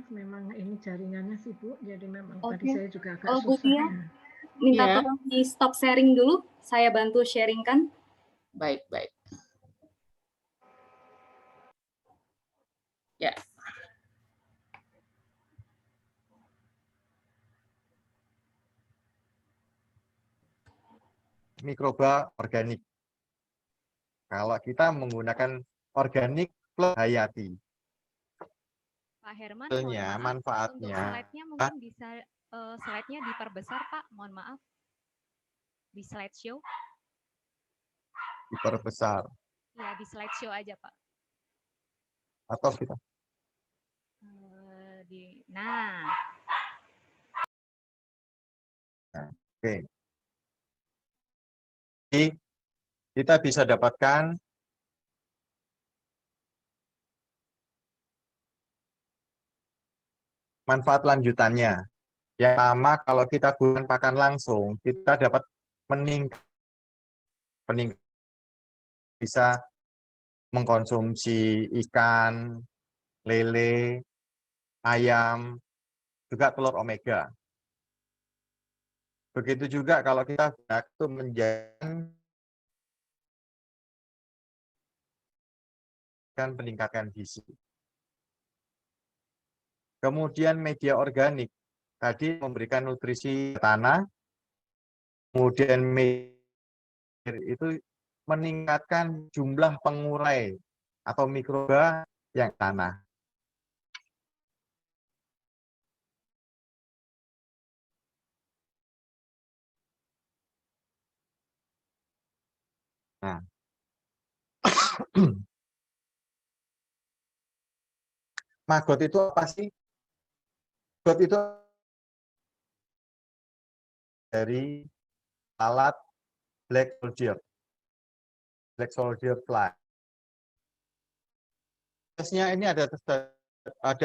Memang ini jaringannya sih Bu, jadi memang Oke. tadi saya juga agak Bu susah. Tia, minta Ya. tolong di stop sharing dulu, saya bantu sharingkan. Baik. Ya. Mikroba organik. Kalau kita menggunakan organik plus hayati. Pak Herman, manfaatnya. untuk slide-nya mungkin bisa slide-nya diperbesar, Pak. Mohon maaf. Di slideshow. Diperbesar. Ya, di slideshow aja, Pak. Atau kita. Nah. Oke. Jadi, kita bisa dapatkan manfaat lanjutannya. Yang pertama, kalau kita gunakan pakan langsung, kita dapat meningkat bisa mengkonsumsi ikan, lele, ayam, juga telur omega. Begitu juga kalau kita gunakan itu meningkatkan gizi. Kemudian media organik tadi memberikan nutrisi tanah, kemudian itu meningkatkan jumlah pengurai atau mikroba yang tanah. Nah, maggot itu apa sih? Maggot itu dari alat black soldier fly. Prosesnya ini ada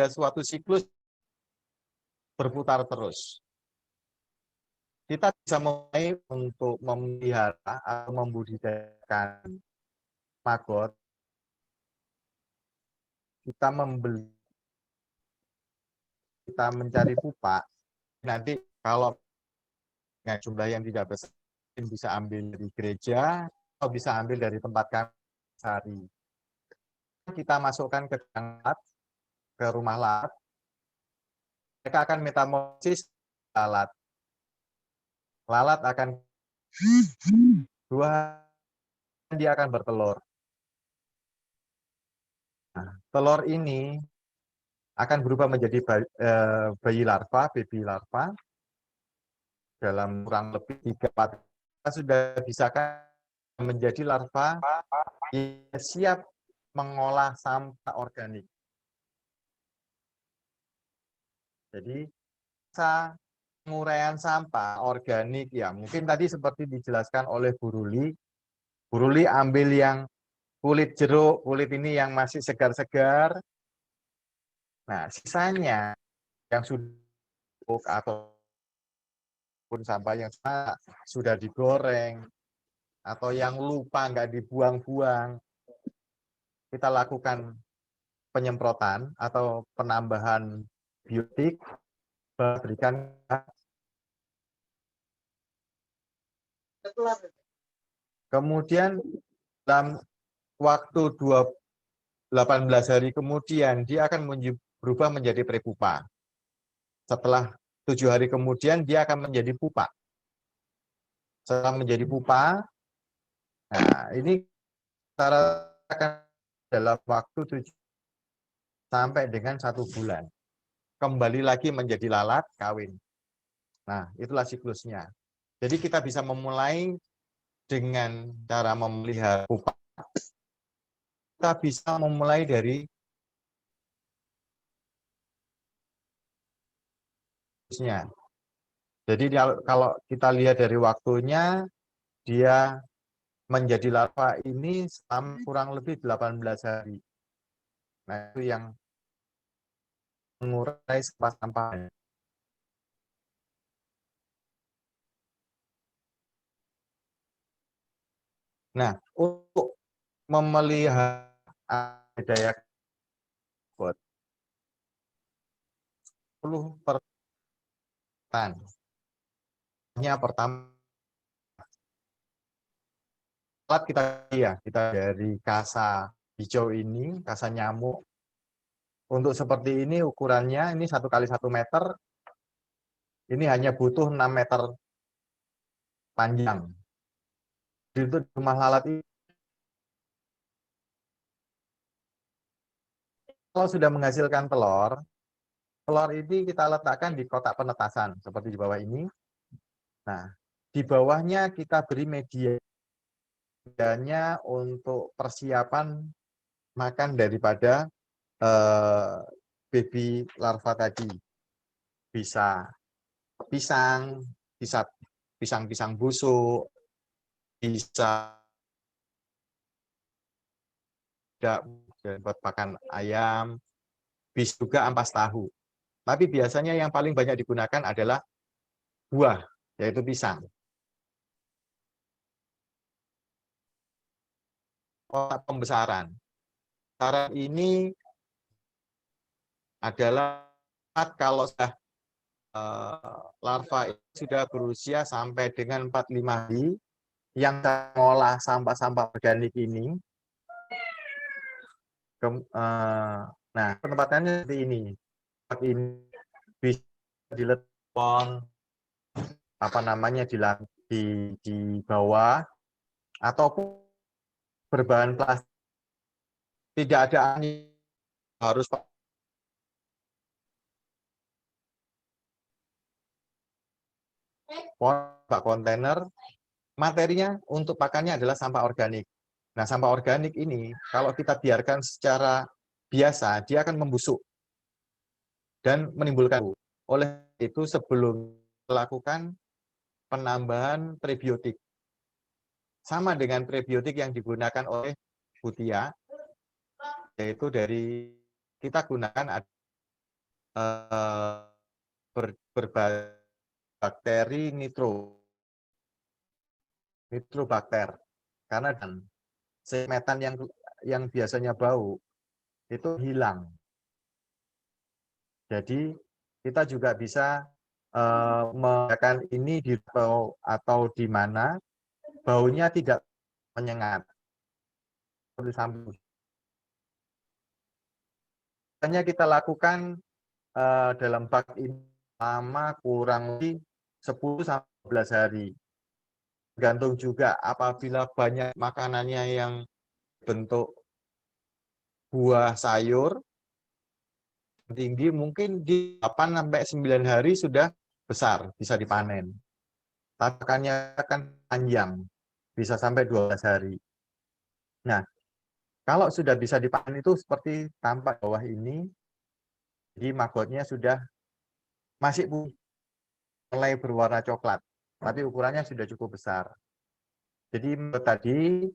suatu siklus berputar terus. Kita bisa mulai untuk memelihara atau membudidayakan maggot. Kita membeli, kita mencari pupa. Nanti kalau Nah, jumlah yang tidak besar bisa ambil dari gereja atau bisa ambil dari tempat kami sehari. Kita masukkan ke lalat, ke rumah lalat, mereka akan metamorfosis lalat. Lalat akan 2 dia akan bertelur. Nah, telur ini akan berubah menjadi bayi larva, baby larva. Dalam kurang lebih 3-4 kita sudah bisa menjadi larva yang siap mengolah sampah organik. Jadi penguraian sampah organik ya mungkin tadi seperti dijelaskan oleh Bu Ruli. Bu Ruli ambil yang kulit jeruk, kulit ini yang masih segar-segar. Nah, sisanya yang sudah ataupun sampah yang sudah digoreng atau yang lupa nggak dibuang-buang, kita lakukan penyemprotan atau penambahan biotik, berikan kemudian dalam waktu 18 hari kemudian dia akan berubah menjadi prepupa. Setelah 7 hari kemudian dia akan menjadi pupa. Setelah menjadi pupa, nah ini cara dalam waktu 7 sampai dengan 1 bulan. Kembali lagi menjadi lalat, kawin. Nah, itulah siklusnya. Jadi kita bisa memulai dengan cara memelihara pupa. Kita bisa memulai dari siklusnya. Jadi kalau kita lihat dari waktunya, dia menjadi larva ini selama kurang lebih 18 hari. Nah, itu yang mengurai sampah-sampah. Nah, untuk memelihara budaya 10%. Pertama kita dari kasa hijau ini, kasa nyamuk. Untuk seperti ini ukurannya ini 1 kali 1 meter. Ini hanya butuh 6 meter panjang. Itu rumah lalat ini kalau sudah menghasilkan telur ini kita letakkan di kotak penetasan seperti di bawah ini. Nah, di bawahnya kita beri medianya untuk persiapan makan daripada baby larva tadi. Bisa pisang, bisa pisang-pisang busuk, bisa buat pakan ayam, bisa juga ampas tahu. Tapi biasanya yang paling banyak digunakan adalah buah, yaitu pisang. Kotak pembesaran. Cara ini adalah kalau sudah larva sudah berusia sampai dengan 45 hari, yang mengolah sampah-sampah organik ini, nah penempatannya seperti ini. Ini bisa diletakkan di bawah ataupun berbahan plastik. Tidak ada angin, harus kontainer. Materinya untuk pakannya adalah sampah organik. Nah, sampah organik ini kalau kita biarkan secara biasa, dia akan membusuk dan menimbulkan. Oleh itu sebelum melakukan penambahan prebiotik, sama dengan prebiotik yang digunakan oleh Butia, yaitu dari kita gunakan berbakteri nitrobakter, karena metan yang biasanya bau itu hilang. Jadi kita juga bisa menggunakan ini di atau di mana baunya tidak menyengat. Hanya kita lakukan dalam bak ini lama kurang lebih 10-12 hari. Tergantung juga apabila banyak makanannya yang bentuk buah sayur tinggi, mungkin di 8-9 hari sudah besar, bisa dipanen. Pakannya akan panjang, bisa sampai 12 hari. Nah, kalau sudah bisa dipanen itu seperti tampak bawah ini, jadi magotnya sudah masih mulai berwarna coklat, tapi ukurannya sudah cukup besar. Jadi tadi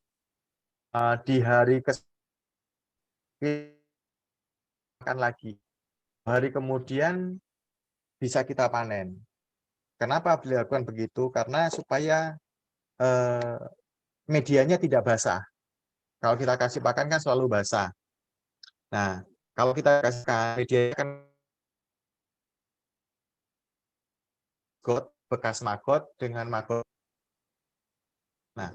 di hari akan lagi, hari kemudian bisa kita panen. Kenapa dilakukan begitu? Karena supaya medianya tidak basah. Kalau kita kasih pakan kan selalu basah. Nah, kalau kita kasih media kan bekas maggot dengan maggot. Nah,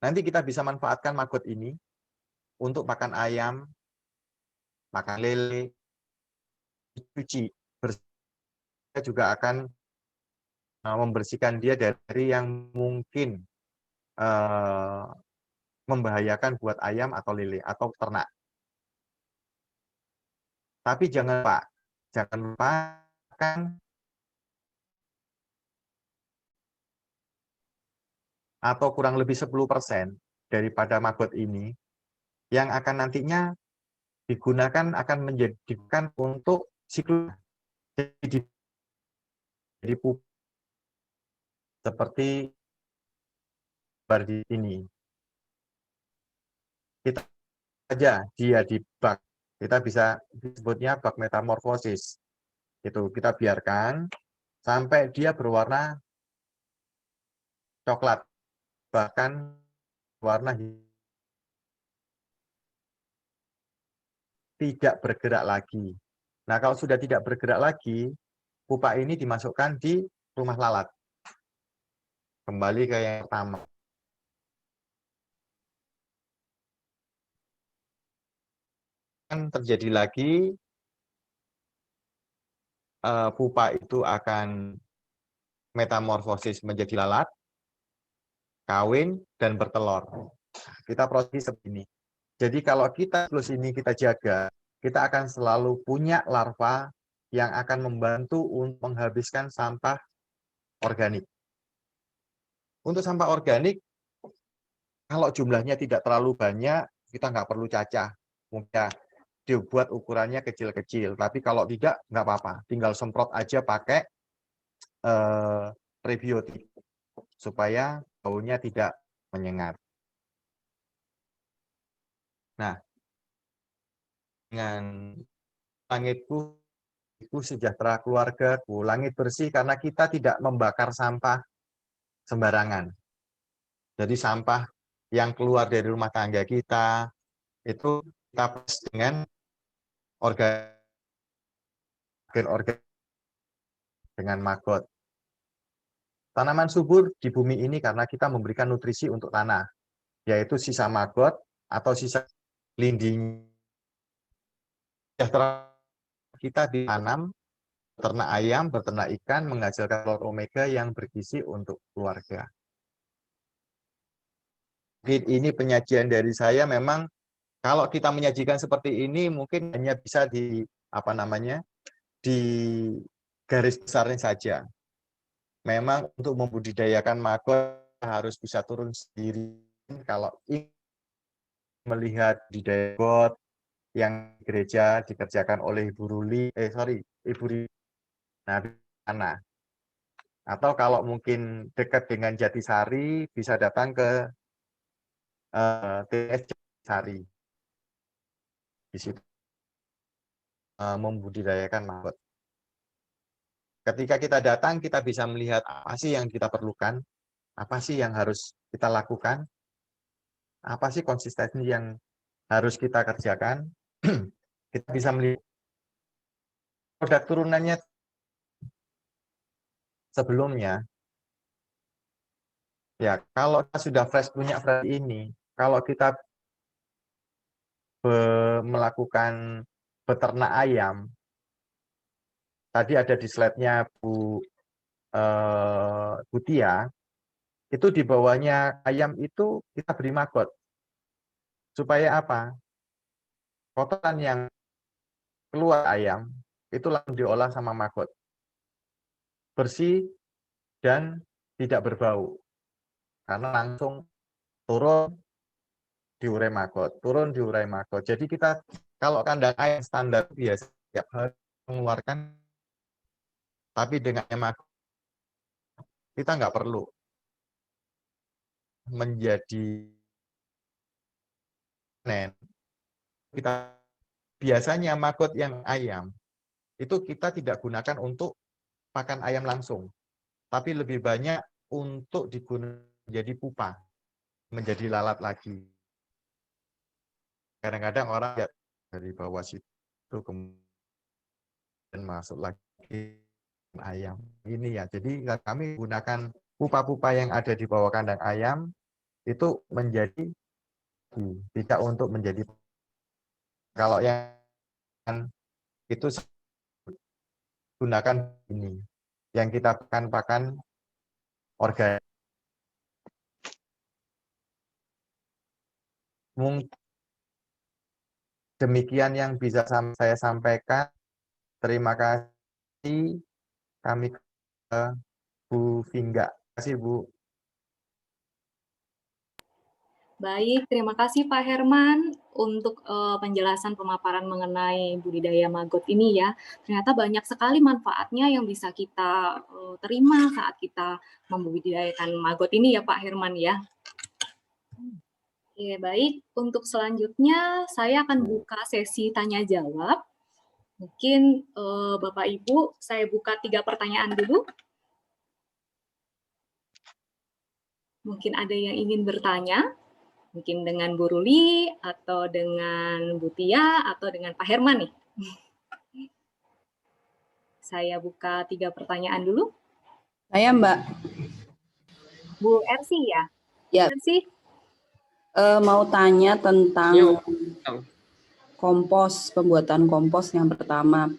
nanti kita bisa manfaatkan maggot ini untuk pakan ayam, makan lele, cuci. Kita juga akan membersihkan dia dari yang mungkin membahayakan buat ayam atau lele atau ternak. Tapi jangan lupakan atau kurang lebih 10% daripada maggot ini yang akan nantinya digunakan akan menjadikan untuk siklus jadi pupuk seperti ini. Kita saja dia di bak, kita bisa disebutnya bak metamorfosis. Itu kita biarkan sampai dia berwarna coklat, bahkan warna tidak bergerak lagi. Nah, kalau sudah tidak bergerak lagi, pupa ini dimasukkan di rumah lalat. Kembali ke yang pertama. Terjadi lagi, pupa itu akan metamorfosis menjadi lalat, kawin, dan bertelur. Kita proses seperti ini. Jadi kalau kita siklus ini kita jaga, kita akan selalu punya larva yang akan membantu untuk menghabiskan sampah organik. Untuk sampah organik, kalau jumlahnya tidak terlalu banyak, kita nggak perlu cacah. Mungkin dibuat ukurannya kecil-kecil. Tapi kalau tidak, nggak apa-apa. Tinggal semprot aja pakai prebiotik supaya baunya tidak menyengat. Nah, dengan langitku sejahtera keluargaku, langit bersih karena kita tidak membakar sampah sembarangan. Jadi sampah yang keluar dari rumah tangga kita itu kita plus dengan organ dengan maggot. Tanaman subur di bumi ini karena kita memberikan nutrisi untuk tanah, yaitu sisa maggot atau sisa linding. Sejahtera kita ditanam, beternak ayam, beternak ikan, menghasilkan telur omega yang bergizi untuk keluarga. Mungkin ini penyajian dari saya. Memang kalau kita menyajikan seperti ini mungkin hanya bisa di di garis besarnya saja. Memang untuk membudidayakan maggot harus bisa turun sendiri. Kalau ingin melihat di maggot yang gereja dikerjakan oleh Ibu Ruli, Ibu Nana. Atau kalau mungkin dekat dengan Jatisari, bisa datang ke TS Jatisari. Di situ membudidayakan maggot. Ketika kita datang, kita bisa melihat apa sih yang kita perlukan, apa sih yang harus kita lakukan, apa sih konsistensi yang harus kita kerjakan. Kita bisa melihat produk turunannya sebelumnya, ya kalau kita sudah punya fresh ini, kalau kita melakukan beternak ayam, tadi ada di slide-nya Bu Tia, itu di bawahnya ayam itu kita beri maggot. Supaya apa? Kotoran yang keluar ayam itu langsung diolah sama maggot. Bersih dan tidak berbau. Karena langsung turun diurai maggot, turun diurai maggot. Jadi kita kalau kandang ayam standar biasa setiap hari mengeluarkan, tapi dengan maggot kita nggak perlu menjadi kita biasanya maggot yang ayam itu kita tidak gunakan untuk pakan ayam langsung, tapi lebih banyak untuk digunakan menjadi pupa, menjadi lalat lagi. Kadang-kadang orang lihat dari bawah situ kemudian masuk lagi ayam ini ya. Jadi kami gunakan pupa-pupa yang ada di bawah kandang ayam itu menjadi tidak untuk menjadi. Kalau yang itu gunakan ini yang kita pakan organik. Mungkin demikian yang bisa saya sampaikan. Terima kasih. Kami ke Bu Vingga. Terima kasih, Bu. Baik, terima kasih Pak Herman untuk penjelasan pemaparan mengenai budidaya maggot ini ya. Ternyata banyak sekali manfaatnya yang bisa kita terima saat kita membudidayakan maggot ini ya Pak Herman ya. Oke, baik. Untuk selanjutnya saya akan buka sesi tanya jawab. Mungkin Bapak Ibu saya buka 3 pertanyaan dulu. Mungkin ada yang ingin bertanya. Mungkin dengan Bu Ruli, atau dengan Bu Tia, atau dengan Pak Herman nih. Saya buka 3 pertanyaan dulu. Saya Mbak. Bu Ersi ya? Ya. Ersi? Mau tanya tentang kompos, pembuatan kompos yang pertama.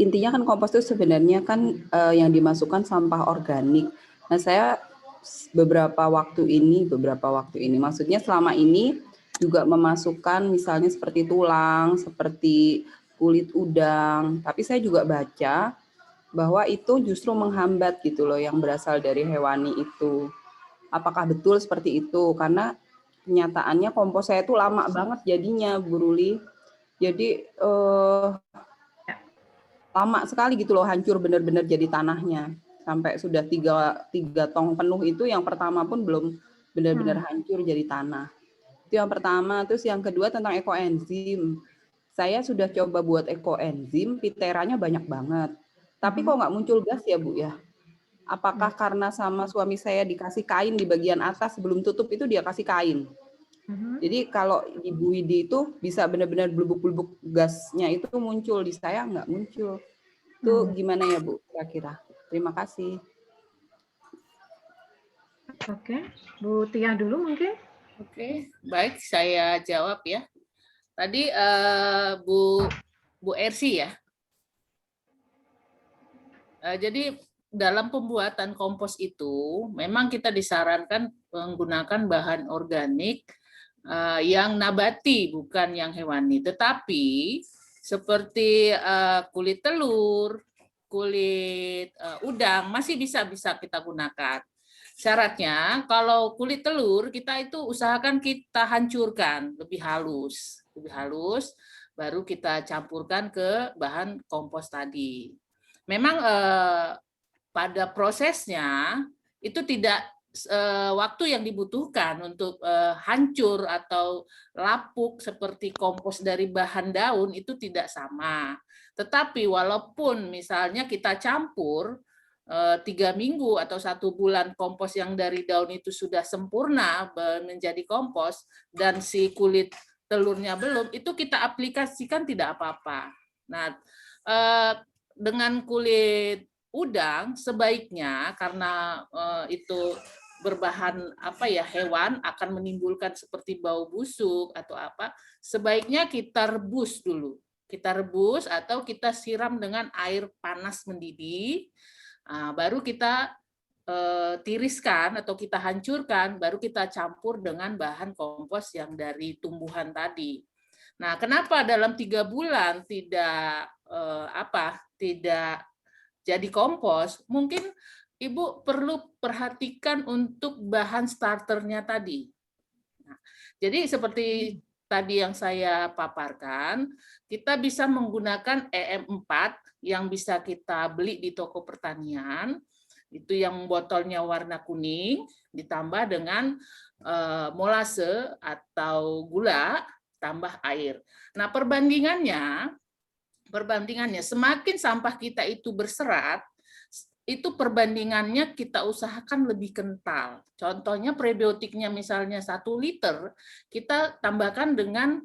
Intinya kan kompos itu sebenarnya kan yang dimasukkan sampah organik. Nah saya beberapa waktu ini, maksudnya selama ini juga memasukkan misalnya seperti tulang, seperti kulit udang, tapi saya juga baca bahwa itu justru menghambat gitu loh yang berasal dari hewani itu. Apakah betul seperti itu? Karena kenyataannya kompos saya itu lama banget jadinya, Bu Ruli. Jadi lama sekali gitu loh, hancur benar-benar jadi tanahnya. Sampai sudah 3 tong penuh itu, yang pertama pun belum benar-benar hancur jadi tanah. Itu yang pertama. Terus yang kedua tentang ekoenzim. Saya sudah coba buat ekoenzim, piteranya banyak banget. Tapi kok nggak muncul gas ya Bu ya? Apakah karena sama suami saya dikasih kain di bagian atas sebelum tutup itu dia kasih kain. Jadi kalau Ibu Widi itu bisa benar-benar blubuk-blubuk gasnya itu muncul, di saya nggak muncul. Itu gimana ya Bu kira-kira? Terima kasih. Oke, Bu Tia dulu mungkin. Oke, baik saya jawab ya. Tadi Bu Ersi ya. Jadi dalam pembuatan kompos itu memang kita disarankan menggunakan bahan organik yang nabati, bukan yang hewani. Tetapi seperti kulit telur, kulit udang masih bisa kita gunakan. Syaratnya kalau kulit telur kita itu usahakan kita hancurkan lebih halus, baru kita campurkan ke bahan kompos tadi. Memang pada prosesnya itu tidak waktu yang dibutuhkan untuk hancur atau lapuk seperti kompos dari bahan daun itu tidak sama. Tetapi walaupun misalnya kita campur 3 minggu atau 1 bulan kompos yang dari daun itu sudah sempurna menjadi kompos dan si kulit telurnya belum, itu kita aplikasikan tidak apa-apa. Nah, dengan kulit udang sebaiknya karena itu berbahan hewan akan menimbulkan seperti bau busuk atau apa, sebaiknya kita rebus dulu. Kita rebus atau kita siram dengan air panas mendidih, baru kita tiriskan atau kita hancurkan, baru kita campur dengan bahan kompos yang dari tumbuhan tadi. Nah, kenapa dalam 3 bulan tidak tidak jadi kompos? Mungkin Ibu perlu perhatikan untuk bahan starternya tadi. Nah, jadi seperti tadi yang saya paparkan, kita bisa menggunakan EM4 yang bisa kita beli di toko pertanian, itu yang botolnya warna kuning, ditambah dengan molase atau gula, tambah air. Nah, perbandingannya semakin sampah kita itu berserat, itu perbandingannya kita usahakan lebih kental. Contohnya prebiotiknya misalnya 1 liter, kita tambahkan dengan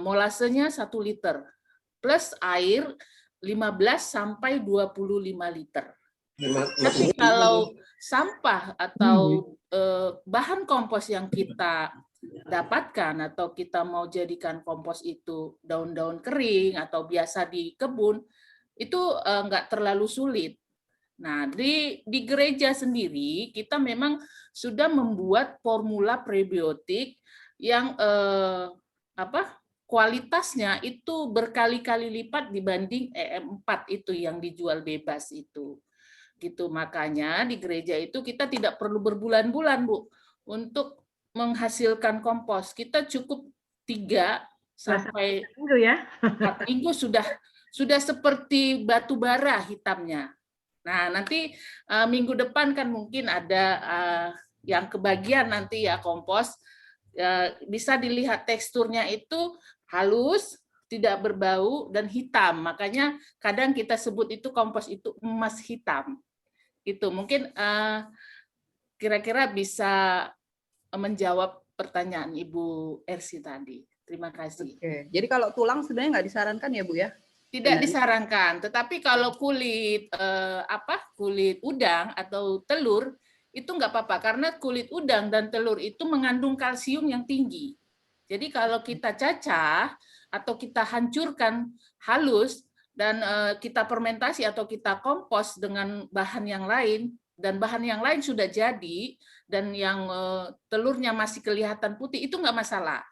molasenya 1 liter, plus air 15 sampai 25 liter. Tapi kalau sampah atau bahan kompos yang kita dapatkan atau kita mau jadikan kompos itu daun-daun kering atau biasa di kebun, itu nggak terlalu sulit. Nah, di gereja sendiri kita memang sudah membuat formula prebiotik yang kualitasnya itu berkali-kali lipat dibanding EM4 itu yang dijual bebas itu. Gitu, makanya di gereja itu kita tidak perlu berbulan-bulan, Bu, untuk menghasilkan kompos. Kita cukup 3 sampai 4 minggu sudah seperti batu bara hitamnya. Nah, nanti minggu depan kan mungkin ada yang kebagian nanti ya kompos, bisa dilihat teksturnya itu halus, tidak berbau, dan hitam. Makanya kadang kita sebut itu kompos itu emas hitam. Itu mungkin kira-kira bisa menjawab pertanyaan Ibu Ersi tadi. Terima kasih. Oke. Jadi kalau tulang sebenarnya nggak disarankan ya, Bu ya? Tidak disarankan, tetapi kalau kulit kulit udang atau telur itu nggak apa-apa karena kulit udang dan telur itu mengandung kalsium yang tinggi. Jadi kalau kita cacah atau kita hancurkan halus dan kita fermentasi atau kita kompos dengan bahan yang lain dan bahan yang lain sudah jadi dan yang telurnya masih kelihatan putih, itu nggak masalah.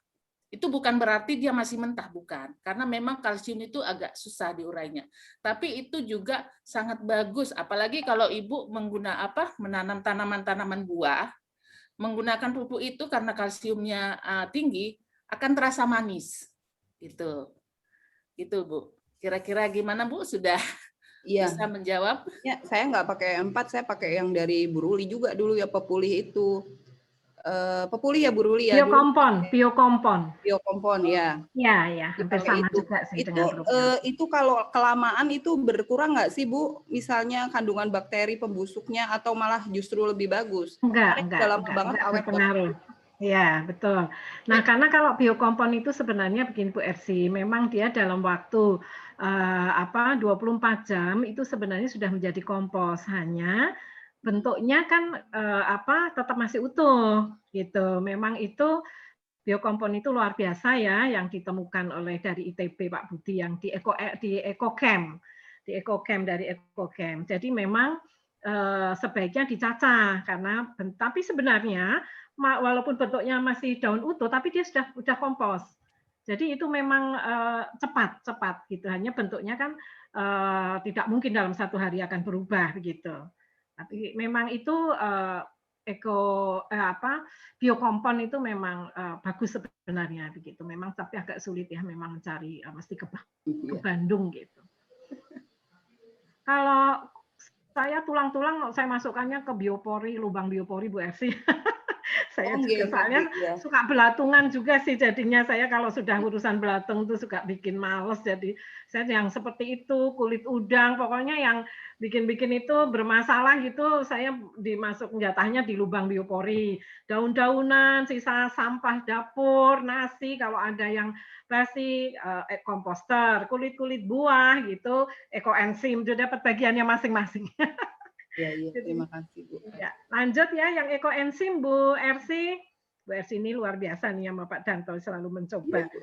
Itu bukan berarti dia masih mentah, bukan. Karena memang kalsium itu agak susah diurainya. Tapi itu juga sangat bagus, apalagi kalau Ibu menanam tanaman-tanaman buah, menggunakan pupuk itu karena kalsiumnya tinggi, akan terasa manis. Gitu. Gitu, Bu. Kira-kira gimana, Bu? Sudah bisa menjawab? Ya, saya nggak pakai 4, saya pakai yang dari Bu Ruli juga dulu ya, Pepulih itu. Pepulih ya Bu Ruli ya. Biokompon ya. Ya, hampir sama itu juga sih dengan itu kalau kelamaan itu berkurang nggak sih Bu? Misalnya kandungan bakteri pembusuknya atau malah justru lebih bagus? Enggak berpengaruh. Ya, betul. Nah, karena kalau biokompon itu sebenarnya begini Bu Ersi, memang dia dalam waktu 24 jam itu sebenarnya sudah menjadi kompos, hanya bentuknya kan tetap masih utuh gitu. Memang itu biokompon itu luar biasa ya yang ditemukan oleh dari ITB Pak Budi yang di EcoCamp dari EcoCamp. Jadi memang sebaiknya dicacah karena tapi sebenarnya walaupun bentuknya masih daun utuh tapi dia sudah kompos. Jadi itu memang cepat gitu. Hanya bentuknya kan tidak mungkin dalam 1 hari akan berubah begitu. Tapi memang itu biokompon itu memang bagus sebenarnya begitu. Memang tapi agak sulit ya memang mencari mesti ke Bandung gitu. Kalau saya tulang-tulang saya masukkannya ke biopori, lubang biopori Bu Ersi. Saya Oh, juga nggih, soalnya iya. suka belatungan juga sih jadinya saya kalau sudah urusan belatung tuh suka bikin males. Jadi saya yang seperti itu, kulit udang, pokoknya yang bikin-bikin itu bermasalah gitu, saya dimasuk jatahnya di lubang biopori. Daun-daunan, sisa sampah dapur, nasi, kalau ada yang basi, komposter, kulit-kulit buah gitu, ekoenzim, sudah dapat bagiannya masing-masing. Iya, iya, Jadi, terima kasih, Bu. ya, lanjut ya yang ekoenzim Bu Ersi. Bu Ersi ini luar biasa nih ya Pak Danto selalu mencoba. Iya, Bu.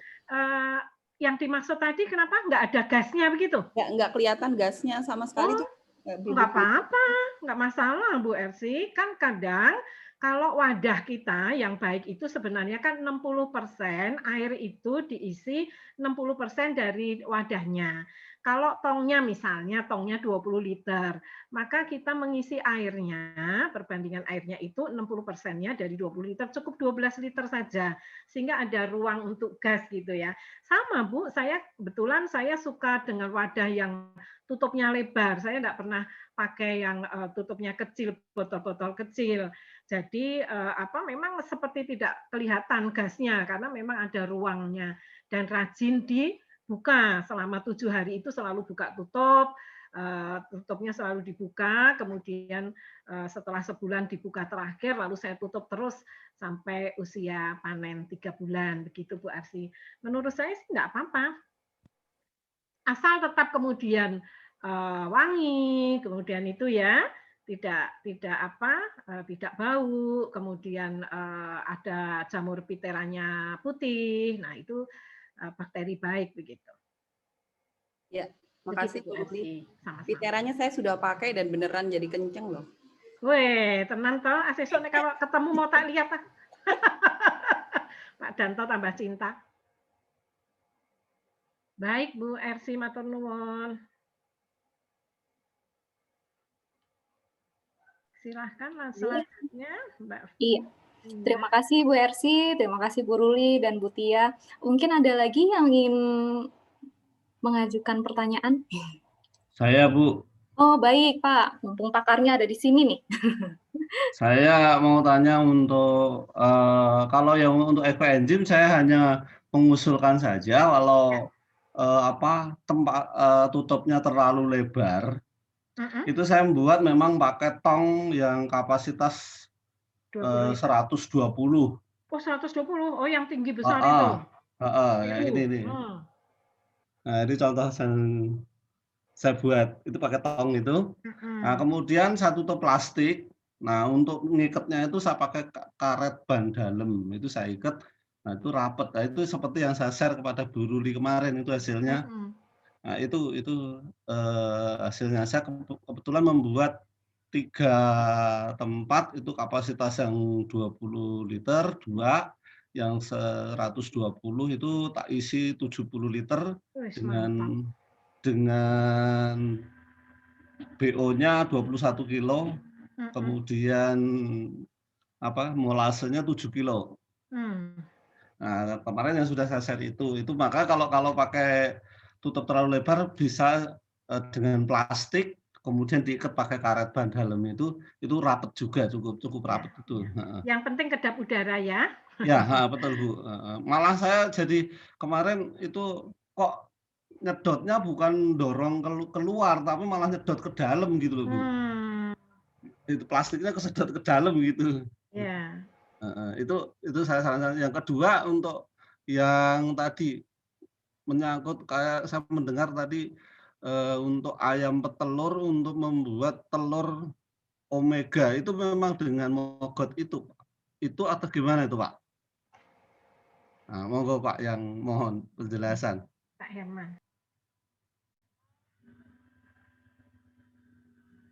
Yang dimaksud tadi kenapa nggak ada gasnya begitu? Nggak kelihatan gasnya sama sekali tuh. Nggak apa-apa, nggak masalah Bu Ersi. Kan kadang kalau wadah kita yang baik itu sebenarnya kan 60% air itu diisi 60% dari wadahnya. Kalau tongnya misalnya tongnya 20 liter, maka kita mengisi airnya, perbandingan airnya itu 60%-nya dari 20 liter cukup 12 liter saja. Sehingga ada ruang untuk gas gitu ya. Sama Bu, kebetulan saya suka dengan wadah yang tutupnya lebar. Saya enggak pernah pakai yang tutupnya kecil, botol-botol kecil. Jadi memang seperti tidak kelihatan gasnya karena memang ada ruangnya dan rajin dibuka selama 7 hari itu selalu buka tutup, tutupnya selalu dibuka, kemudian setelah sebulan dibuka terakhir, lalu saya tutup terus sampai usia panen 3 bulan begitu Bu Arsi. Menurut saya sih nggak apa-apa, asal tetap kemudian wangi, kemudian itu ya tidak bau, kemudian ada jamur piteranya putih, nah itu bakteri baik begitu. Ya, makasih Bu Ruli. Sama-sama. Piteranya saya sudah pakai dan beneran jadi kenceng loh. Weh, tenang toh, asesor kalau ketemu mau tak lihat ah. Pak Danto tambah cinta. Baik Bu Ersi matur nuwun. Silahkan selanjutnya Mbak. Iya. Terima kasih Bu Ersi, terima kasih Bu Ruli dan Bu Tia. Mungkin ada lagi yang ingin mengajukan pertanyaan? Saya Bu. Oh baik Pak, mumpung pakarnya ada di sini nih. Saya mau tanya untuk kalau yang untuk ekoenzim saya hanya mengusulkan saja kalau tempat tutupnya terlalu lebar. Itu saya membuat memang pakai tong yang kapasitas 120. Oh 120, oh yang tinggi besar itu. Ya ini nih. Nah ini contoh saya buat itu pakai tong itu. Nah kemudian saya tutup plastik. Nah untuk ngikatnya itu saya pakai karet ban dalam itu saya ikat. Nah itu rapet. Nah itu seperti yang saya share kepada Bu Ruli kemarin itu hasilnya. Nah itu hasilnya saya kebetulan membuat 3 tempat itu kapasitas yang 20 liter, 2 yang 120 itu tak isi 70 liter dengan BO-nya 21 kilo, kemudian molasenya 7 kilo. Nah kemarin yang sudah saya share itu maka kalau pakai tutup terlalu lebar bisa dengan plastik kemudian diikat pakai karet ban dalam itu rapet juga cukup rapet itu. Yang penting kedap udara ya. Ya betul Bu. Malah saya jadi kemarin itu kok nyedotnya bukan dorong keluar tapi malah nyedot ke dalam gitu loh Bu. Itu plastiknya kesedot ke dalam gitu. Ya. Itu saya sarankan. Yang kedua untuk yang tadi menyangkut kayak saya mendengar tadi untuk ayam petelur untuk membuat telur omega itu memang dengan mogot itu atau gimana itu Pak? Nah, monggo Pak yang mohon penjelasan. Pak Herman.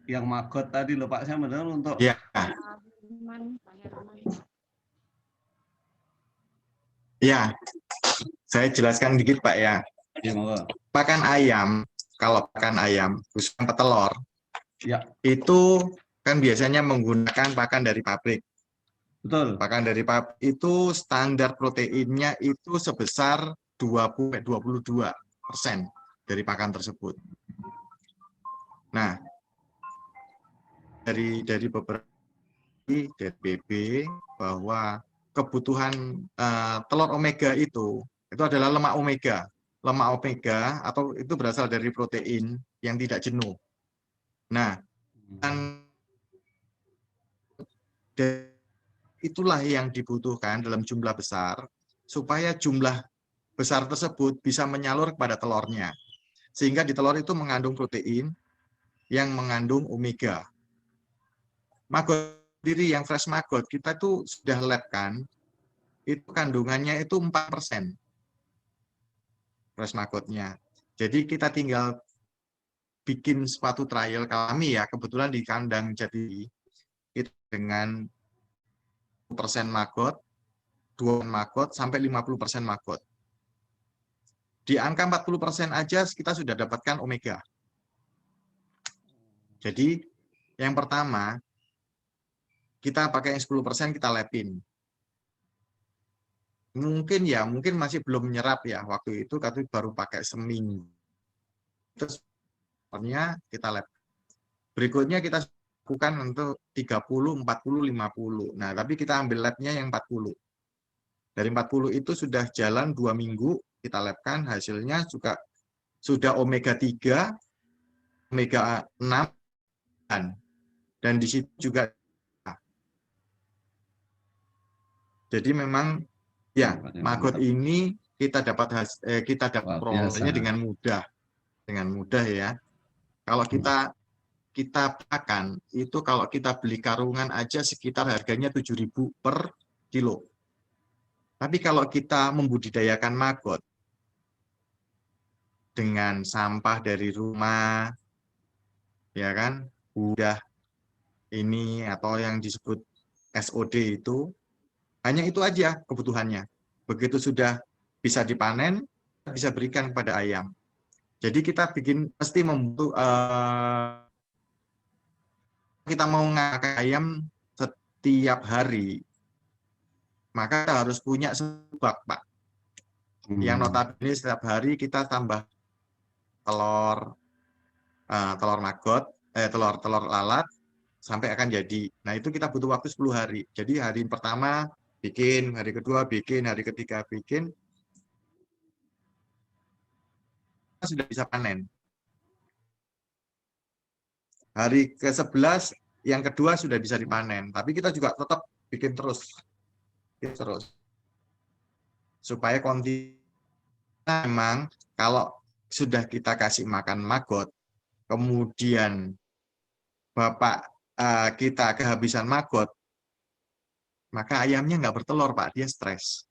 Yang magot tadi loh Pak, saya mendengar untuk Ya, saya jelaskan dikit Pak ya. Pakan ayam, kalau pakan ayam khususnya petelur, itu kan biasanya menggunakan pakan dari pabrik. Betul. Pakan dari pabrik itu standar proteinnya itu sebesar 22% dari pakan tersebut. Nah, dari beberapa dari BB bahwa kebutuhan telur omega itu adalah lemak omega. Lemak omega atau itu berasal dari protein yang tidak jenuh. Nah, itulah yang dibutuhkan dalam jumlah besar supaya jumlah besar tersebut bisa menyalur kepada telurnya. Sehingga di telur itu mengandung protein yang mengandung omega. Maggot sendiri yang fresh maggot kita tuh sudah lab kan, itu kandungannya itu 4% fresh maggotnya. Jadi kita tinggal bikin suatu trial kami ya, kebetulan di kandang jadi itu dengan persen maggot, 2% maggot sampai 50% maggot. Di angka 40% aja kita sudah dapatkan omega. Jadi yang pertama kita pakai yang 10% kita lepin. Mungkin masih belum menyerap ya waktu itu, tapi baru pakai seminggu. Terus kita lab. Berikutnya kita lakukan untuk 30, 40, 50. Nah, tapi kita ambil labnya yang 40. Dari 40 itu sudah jalan 2 minggu, kita labkan, hasilnya juga sudah omega 3, omega 6, dan di situ juga. Jadi memang ya maggot ini kita dapat perolehnya dengan mudah ya. Kalau kita pakan itu kalau kita beli karungan aja sekitar harganya 7.000 per kilo. Tapi kalau kita membudidayakan maggot dengan sampah dari rumah, ya kan, udah ini atau yang disebut SOD itu, hanya itu aja kebutuhannya. Begitu sudah bisa dipanen, bisa berikan kepada ayam. Jadi kita mesti kita mau ngakai ayam setiap hari, maka kita harus punya sebak, Pak. Yang notabene setiap hari kita tambah telur maggot, telur lalat sampai akan jadi. Nah, itu kita butuh waktu 10 hari. Jadi hari pertama bikin, hari kedua bikin, hari ketiga bikin, kita sudah bisa panen. Hari ke-11 yang kedua sudah bisa dipanen, tapi kita juga tetap bikin terus. Supaya memang kalau sudah kita kasih makan maggot, kemudian bapak kita kehabisan maggot, maka ayamnya nggak bertelur, Pak, dia stres.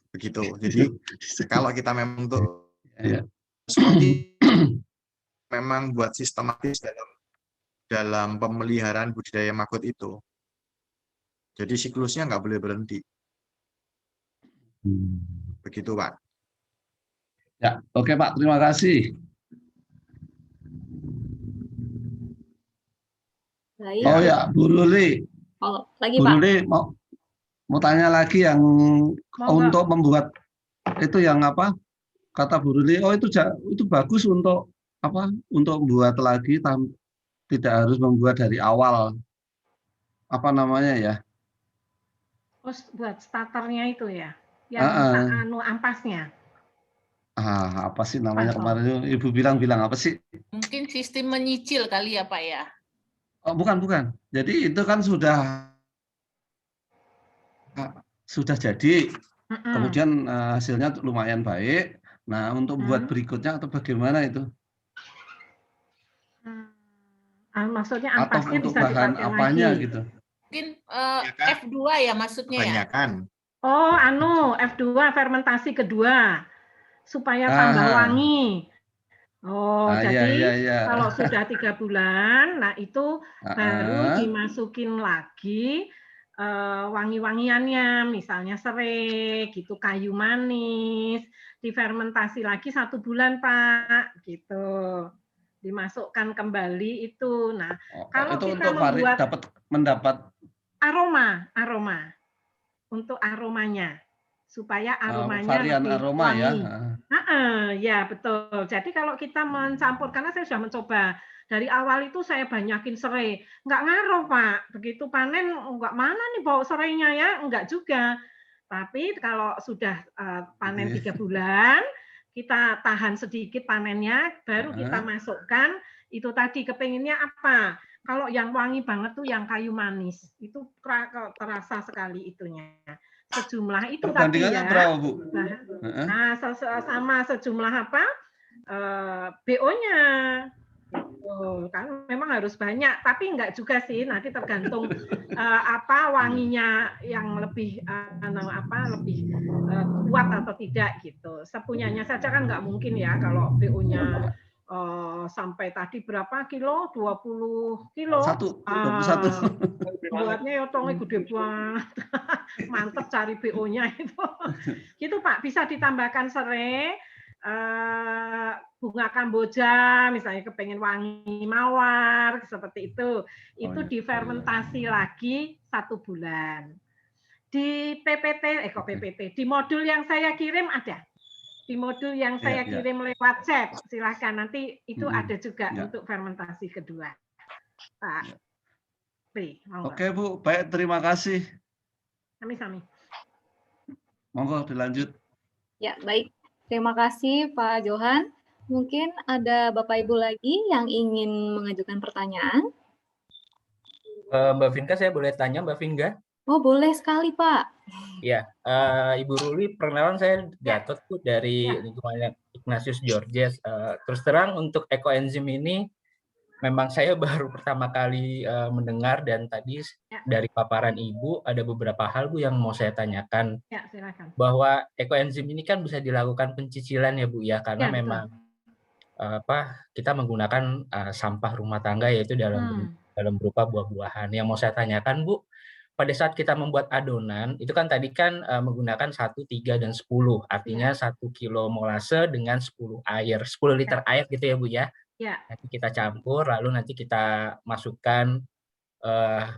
Begitu. Jadi kalau kita memang untuk memang buat sistematis dalam pemeliharaan budidaya maggot itu. Jadi siklusnya nggak boleh berhenti. Begitu, Pak. Ya, oke Pak, terima kasih. Baik. Oh ya, Bu Luli. Oh, lagi Bu Pak. Luli mau tanya lagi yang untuk membuat itu yang apa? Kata Bu Luli, oh itu bagus untuk apa? Untuk membuat lagi tidak harus membuat dari awal. Apa namanya ya? Oh, buat starternya itu ya, yang ampasnya. Apa sih namanya kemarin Ibu bilang apa sih? Mungkin sistem menyicil kali ya Pak ya? Oh, bukan. Jadi itu kan sudah jadi, kemudian hasilnya lumayan baik. Nah, untuk buat berikutnya atau bagaimana itu? Maksudnya atau ampasnya untuk bisa bahan dipakai apanya lagi. gitu? Mungkin F2 ya maksudnya ya? Kebanyakan. Oh, F2 fermentasi kedua supaya tambah wangi. Oh, jadi iya. kalau sudah 3 bulan, nah itu baru dimasukin lagi wangi-wangiannya, misalnya serai, gitu, kayu manis, difermentasi lagi 1 bulan, Pak, gitu. Dimasukkan kembali itu. Nah, kalau itu kita untuk mendapat aroma untuk aromanya supaya aromanya varian lebih aroma wangi. ya. Ya betul. Jadi kalau kita mencampur, karena saya sudah mencoba dari awal itu saya banyakin serai, nggak ngaruh Pak. Begitu panen nggak mana nih bau serainya ya, nggak juga. Tapi kalau sudah panen 3 bulan, kita tahan sedikit panennya, baru kita masukkan. Itu tadi kepenginnya apa? Kalau yang wangi banget tuh yang kayu manis, itu terasa sekali itunya. Sejumlah itu tadi ya. Berapa, Bu? Nah, sama sejumlah apa? BO-nya. Kan memang harus banyak, tapi enggak juga sih. Nanti tergantung apa wanginya yang lebih lebih kuat atau tidak gitu. Sepunyanya saja kan nggak mungkin ya kalau BO-nya sampai tadi berapa kilo? 20 kilo. 21. Buatnya ya tongnya gede banget. Mantep cari BO-nya itu. Gitu Pak, bisa ditambahkan serai, bunga kamboja, misalnya kepengen wangi mawar, seperti itu. Itu difermentasi lagi 1 bulan. Di PPT, di modul yang saya kirim ada. Di modul yang saya kirim lewat chat, silahkan nanti itu ada juga untuk fermentasi kedua. Pak Pri, Oke Bu, baik, terima kasih. Sami-sami. Monggo dilanjut. Ya, baik. Terima kasih Pak Johan. Mungkin ada Bapak Ibu lagi yang ingin mengajukan pertanyaan. Mbak Vinka, saya boleh tanya Mbak Vinka? Oh, boleh sekali Pak. Ya, Ibu Ruli, perkenalan saya Gatot tuh dari lingkungan Ignatius Georges. Terus terang untuk ekoenzim ini memang saya baru pertama kali mendengar, dan tadi dari paparan Ibu ada beberapa hal Bu yang mau saya tanyakan. Ya, silakan. Bahwa ekoenzim ini kan bisa dilakukan pencicilan ya Bu ya, karena memang kita menggunakan sampah rumah tangga, yaitu dalam berupa buah-buahan. Yang mau saya tanyakan Bu, pada saat kita membuat adonan, itu kan tadi kan menggunakan 1, 3, dan 10. Artinya 1 kilo molase dengan 10 liter air gitu ya Bu ya. Nanti kita campur, lalu nanti kita masukkan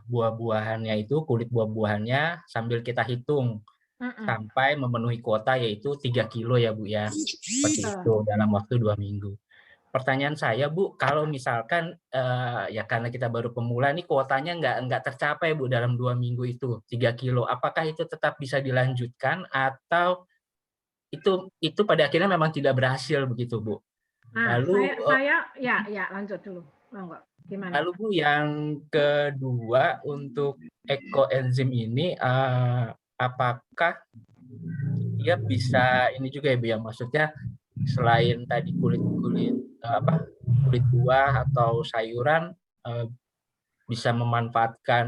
buah-buahannya itu, kulit buah-buahannya, sambil kita hitung sampai memenuhi kuota, yaitu 3 kilo ya Bu ya. Seperti itu dalam waktu 2 minggu. Pertanyaan saya Bu, kalau misalkan ya karena kita baru pemula nih, kuotanya nggak tercapai Bu dalam 2 minggu itu 3 kilo, apakah itu tetap bisa dilanjutkan atau itu pada akhirnya memang tidak berhasil begitu Bu? Nah, lalu saya lanjut dulu. Gimana? Lalu Bu, yang kedua untuk ekoenzim ini apakah dia bisa ini juga ya Bu ya, maksudnya selain tadi kulit buah atau sayuran, bisa memanfaatkan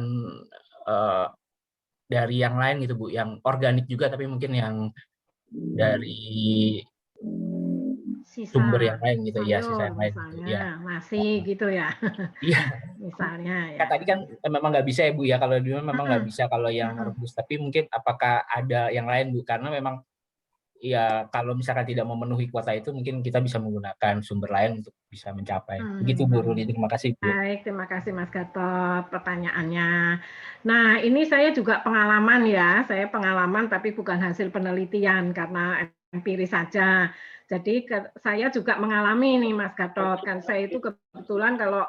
dari yang lain gitu Bu, yang organik juga tapi mungkin yang dari sumber yang lain gitu ya, sisa yang lain gitu ya. Masih gitu ya. Iya. Misalnya ya. Tadi kan memang nggak bisa ya Bu ya, kalau dulu memang nggak bisa kalau yang rebus, tapi mungkin apakah ada yang lain Bu, karena memang ya kalau misalkan tidak memenuhi kuota itu mungkin kita bisa menggunakan sumber lain untuk bisa mencapai. Begitu Bu Ruli, terima kasih Bu. Baik, terima kasih Mas Gatot pertanyaannya. Nah, ini saya juga pengalaman ya, saya pengalaman tapi bukan hasil penelitian karena empiris saja. Jadi saya juga mengalami nih Mas Gatot, kan saya itu kebetulan kalau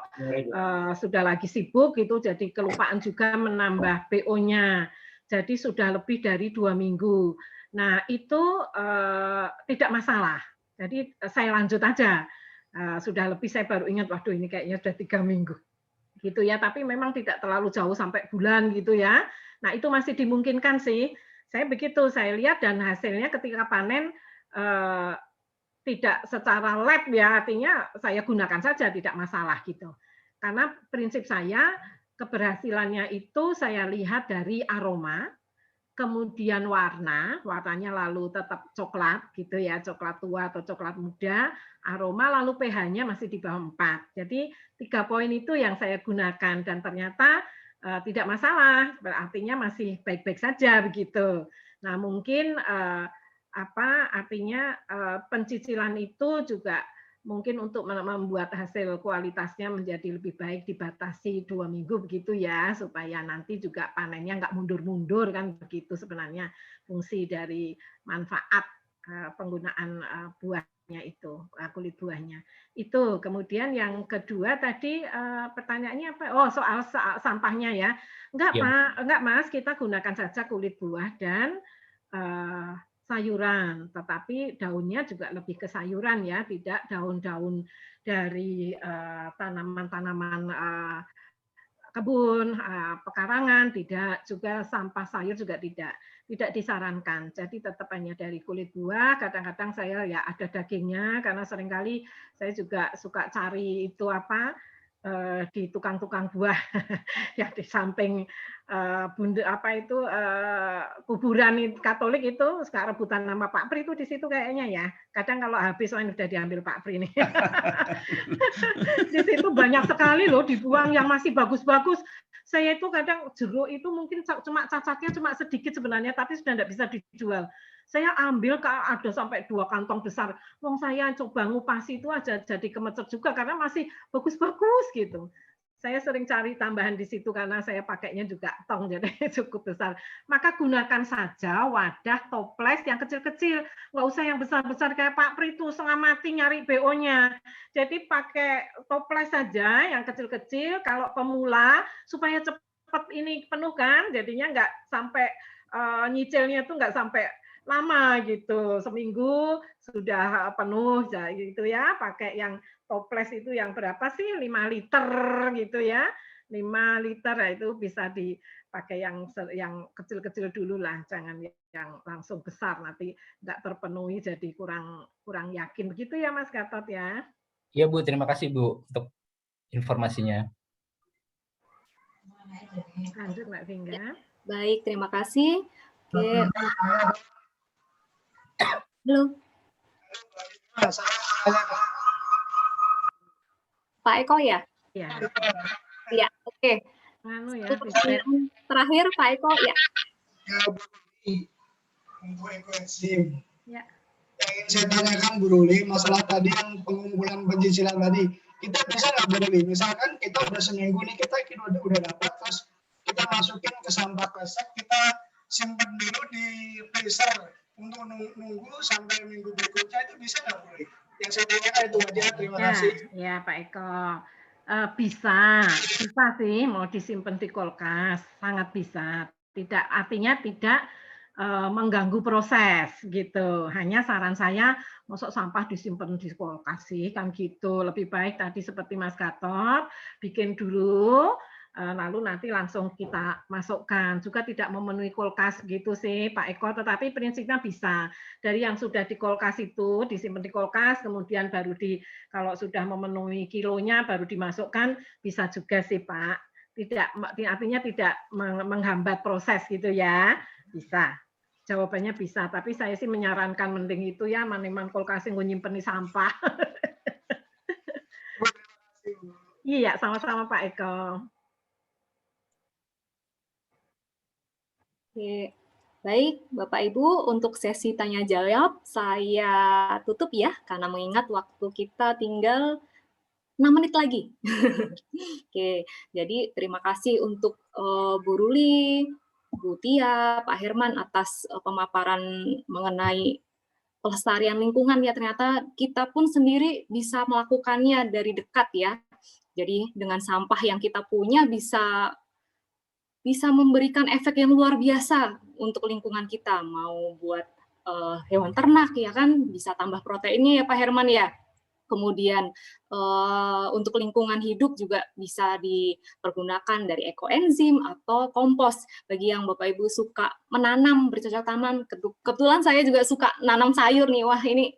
sudah lagi sibuk itu jadi kelupaan juga menambah PO-nya. Jadi sudah lebih dari 2 minggu. Nah, itu tidak masalah. Jadi saya lanjut aja. Sudah lebih, saya baru ingat, waduh ini kayaknya sudah 3 minggu. Gitu ya, tapi memang tidak terlalu jauh sampai bulan gitu ya. Nah, itu masih dimungkinkan sih. Saya begitu, saya lihat dan hasilnya ketika panen tidak secara lab ya, artinya saya gunakan saja, tidak masalah gitu. Karena prinsip saya, keberhasilannya itu saya lihat dari aroma, kemudian warnanya lalu tetap coklat gitu ya, coklat tua atau coklat muda, aroma, lalu pH-nya masih di bawah 4. Jadi 3 poin itu yang saya gunakan dan ternyata tidak masalah, artinya masih baik-baik saja begitu. Nah, mungkin artinya pencicilan itu juga mungkin untuk membuat hasil kualitasnya menjadi lebih baik dibatasi 2 minggu begitu ya, supaya nanti juga panennya nggak mundur-mundur kan, begitu sebenarnya fungsi dari manfaat penggunaan buahnya itu, kulit buahnya. Itu. Kemudian yang kedua tadi pertanyaannya apa? Oh, soal sampahnya ya. Enggak, Iya, Bu. Pak. Enggak, Mas. Kita gunakan saja kulit buah dan sayuran, tetapi daunnya juga lebih ke sayuran ya, tidak daun-daun dari tanaman-tanaman kebun, pekarangan, tidak, juga sampah sayur juga tidak disarankan. Jadi tetap hanya dari kulit buah. Kadang-kadang saya ya ada dagingnya karena seringkali saya juga suka cari itu apa di tukang-tukang buah ya di samping bunda apa itu kuburan Katolik itu sekarang rebutan nama Pak Pri itu di situ kayaknya ya. Kadang kalau habis udah diambil Pak Pri nih. Di situ banyak sekali loh dibuang yang masih bagus-bagus. Saya itu kadang jeruk itu mungkin cuma cacatnya cuma sedikit sebenarnya, tapi sudah tidak bisa dijual. Saya ambil ada sampai 2 kantong besar. Wong saya coba ngupasi itu aja jadi kemecer juga karena masih bagus-bagus gitu. Saya sering cari tambahan di situ karena saya pakainya juga tong jadi cukup besar. Maka gunakan saja wadah toples yang kecil-kecil, nggak usah yang besar-besar kayak Pak Pri itu setengah mati nyari BO-nya. Jadi pakai toples saja yang kecil-kecil. Kalau pemula supaya cepat ini penuh kan, jadinya nggak sampai nyicilnya itu nggak sampai lama gitu, seminggu sudah penuh gitu ya, pakai yang toples itu yang berapa sih 5 liter gitu ya, 5 liter ya itu bisa dipakai yang kecil-kecil dulu lah, jangan yang langsung besar nanti nggak terpenuhi jadi kurang yakin begitu ya Mas Gatot ya. Iya Bu, terima kasih Bu untuk informasinya. Lanjut Mbak Vingga. Baik, terima kasih. Oke. Halo. Pak Eko ya? Iya. Iya, oke. Anu ya, terakhir Pak Eko ya. Untuk ekoenzim. Ya. Yang ingin saya tanyakan Bu Ruli, masalah tadi yang pengumpulan pencicilan tadi, kita bisa nggak Bu Ruli? Misalkan kita udah seminggu nih, kita udah dapat, terus kita masukin ke sampah kresek, kita simpan dulu di freezer untuk nunggu sampai minggu berikutnya, itu bisa nggak Bu Ruli? Yang saya tanyakan itu aja, terima kasih. Ya Pak Eko. Bisa sih mau disimpan di kulkas, sangat bisa. Tidak artinya tidak mengganggu proses gitu. Hanya saran saya, masuk sampah disimpan di kulkas sih kan gitu. Lebih baik tadi seperti Mas Gatot, bikin dulu, lalu nanti langsung kita masukkan. Juga tidak memenuhi kulkas gitu sih Pak Eko, tetapi prinsipnya bisa. Dari yang sudah di kulkas itu disimpan di kulkas, kemudian baru kalau sudah memenuhi kilonya baru dimasukkan, bisa juga sih Pak. Artinya tidak menghambat proses gitu ya. Bisa. Jawabannya bisa, tapi saya sih menyarankan mending itu ya, maniman kulkas yang nyimpen di sampah. Iya, sama-sama Pak Eko. Oke. Baik, Bapak Ibu, untuk sesi tanya jawab saya tutup ya, karena mengingat waktu kita tinggal 6 menit lagi. Oke, jadi terima kasih untuk Bu Ruli, Bu Tia, Pak Herman atas pemaparan mengenai pelestarian lingkungan ya. Ternyata kita pun sendiri bisa melakukannya dari dekat ya. Jadi dengan sampah yang kita punya bisa memberikan efek yang luar biasa untuk lingkungan kita. Mau buat hewan ternak ya kan, bisa tambah proteinnya ya Pak Herman ya. Kemudian untuk lingkungan hidup juga bisa dipergunakan dari ekoenzim atau kompos. Bagi yang Bapak Ibu suka menanam, bercocok tanam, kebetulan saya juga suka nanam sayur nih. Wah ini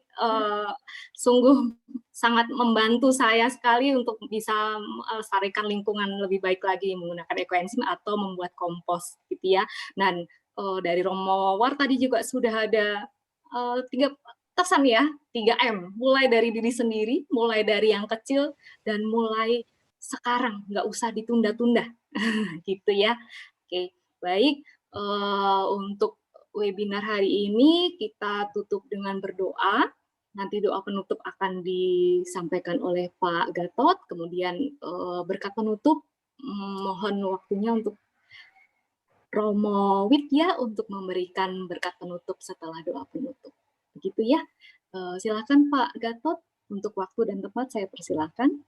sungguh sangat membantu saya sekali untuk bisa melestarikan lingkungan lebih baik lagi menggunakan ekoenzim atau membuat kompos gitu ya. Dan dari Romo War tadi juga sudah ada 3 pesan ya, 3M, mulai dari diri sendiri, mulai dari yang kecil, dan mulai sekarang, nggak usah ditunda-tunda, gitu ya. Oke, baik, untuk webinar hari ini kita tutup dengan berdoa, nanti doa penutup akan disampaikan oleh Pak Gatot, kemudian berkat penutup, mohon waktunya untuk Romo Widya untuk memberikan berkat penutup setelah doa penutup. Begitu ya. Silakan Pak Gatot, untuk waktu dan tempat saya persilakan.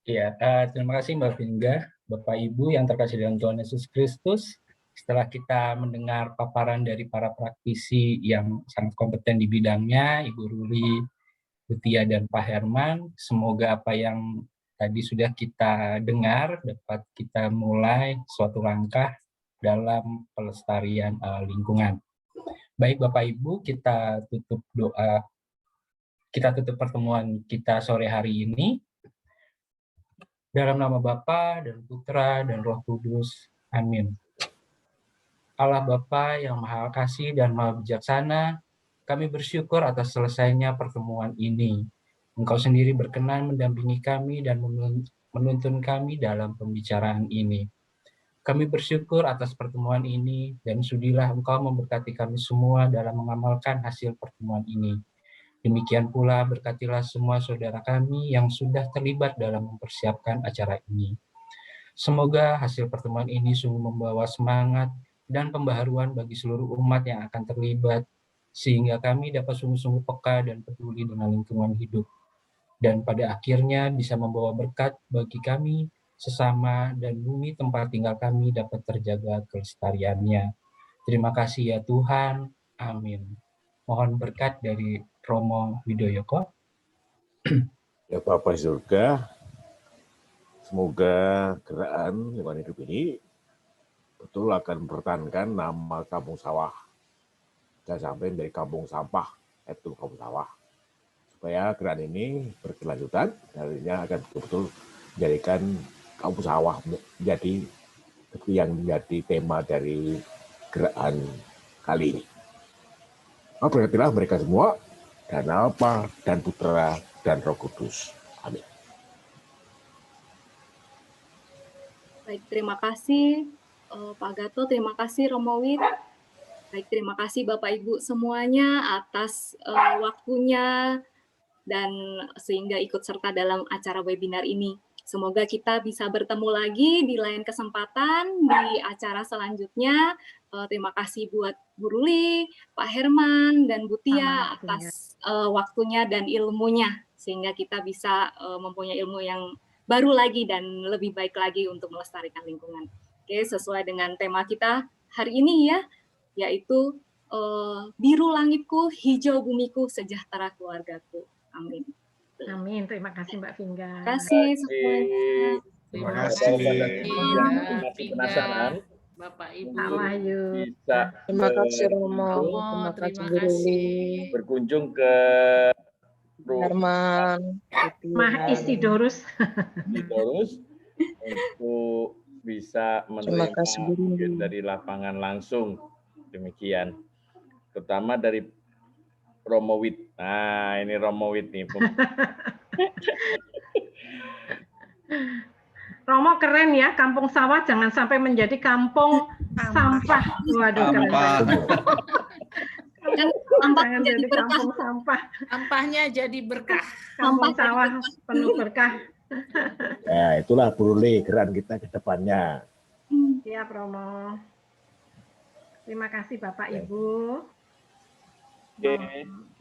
Iya, terima kasih Mbak Vingga, Bapak Ibu yang terkasih dalam Tuhan Yesus Kristus. Setelah kita mendengar paparan dari para praktisi yang sangat kompeten di bidangnya, Ibu Ruli, Bu Tia, dan Pak Herman, semoga apa yang tadi sudah kita dengar dapat kita mulai suatu langkah dalam pelestarian lingkungan. Baik Bapak Ibu, kita tutup doa, kita tutup pertemuan kita sore hari ini. Dalam nama Bapa dan Putra dan Roh Kudus. Amin. Allah Bapa yang Maha Kasih dan Maha Bijaksana, kami bersyukur atas selesainya pertemuan ini. Engkau sendiri berkenan mendampingi kami dan menuntun kami dalam pembicaraan ini. Kami bersyukur atas pertemuan ini dan sudilah Engkau memberkati kami semua dalam mengamalkan hasil pertemuan ini. Demikian pula berkatilah semua saudara kami yang sudah terlibat dalam mempersiapkan acara ini. Semoga hasil pertemuan ini sungguh membawa semangat dan pembaharuan bagi seluruh umat yang akan terlibat, sehingga kami dapat sungguh-sungguh peka dan peduli dengan lingkungan hidup. Dan pada akhirnya bisa membawa berkat bagi kami, sesama, dan bumi tempat tinggal kami dapat terjaga kelestariannya. Terima kasih ya Tuhan. Amin. Mohon berkat dari Romo Widoyoko. Ya Bapa di surga, semoga gerakan lingkungan hidup ini betul akan mempertahankan nama kampung sawah dan sampai dari kampung sampah itu kampung sawah, supaya gerakan ini berkelanjutan dan akhirnya akan betul-betul menjadikan kampung sawah menjadi yang menjadi tema dari gerakan kali ini. Berkatilah mereka semua, dan Bapa dan Putra dan Roh Kudus. Amin. Baik, terima kasih Pak Gatot, terima kasih Romo Wit. Baik, terima kasih Bapak Ibu semuanya atas waktunya dan sehingga ikut serta dalam acara webinar ini. Semoga kita bisa bertemu lagi di lain kesempatan di acara selanjutnya. Terima kasih buat Bu Ruli, Pak Herman, dan Bu Tia atas waktunya dan ilmunya, sehingga kita bisa mempunyai ilmu yang baru lagi dan lebih baik lagi untuk melestarikan lingkungan. Oke, sesuai dengan tema kita hari ini ya, yaitu biru langitku, hijau bumiku, sejahtera keluargaku. Amin. Amin. Terima kasih Mbak Vingga. Terima kasih semuanya. Terima kasih. Masih penasaran? Bapak Ibu. Pak Wahyu. Bisa. Terima kasih Romo. Terima kasih. Berkunjung ke Herman. Mah Isidorus. Untuk bisa menerima dari lapangan langsung. Demikian. Terutama dari Romo Wit. Nah, ini Romo Wit nih. Romo keren ya, kampung sawah jangan sampai menjadi kampung sampah. Waduh, keren banget. Jangan jadi kampung sampah. Sampahnya jadi berkah. Kampung sawah penuh berkah. Ya, itulah Brule geran kita ke depannya. Siap, Romo. Terima kasih Bapak Ibu.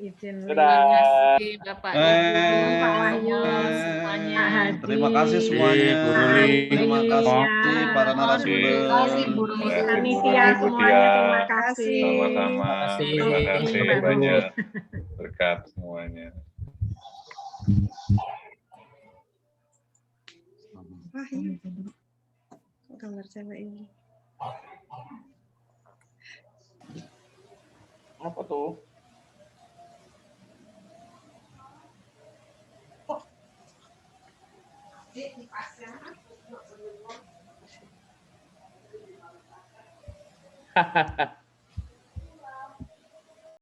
Izin Terima kasih Bapak Ibu, Pak Wahyu, semuanya. Terima kasih semuanya. Terima kasih para narasumber. Terima kasih Bu Ruli. Panitia semuanya, terima kasih. Sama-sama. Terima kasih banyak. Berkat semuanya. Wah, ini gambar cewek ini. Apa tuh? Hahaha.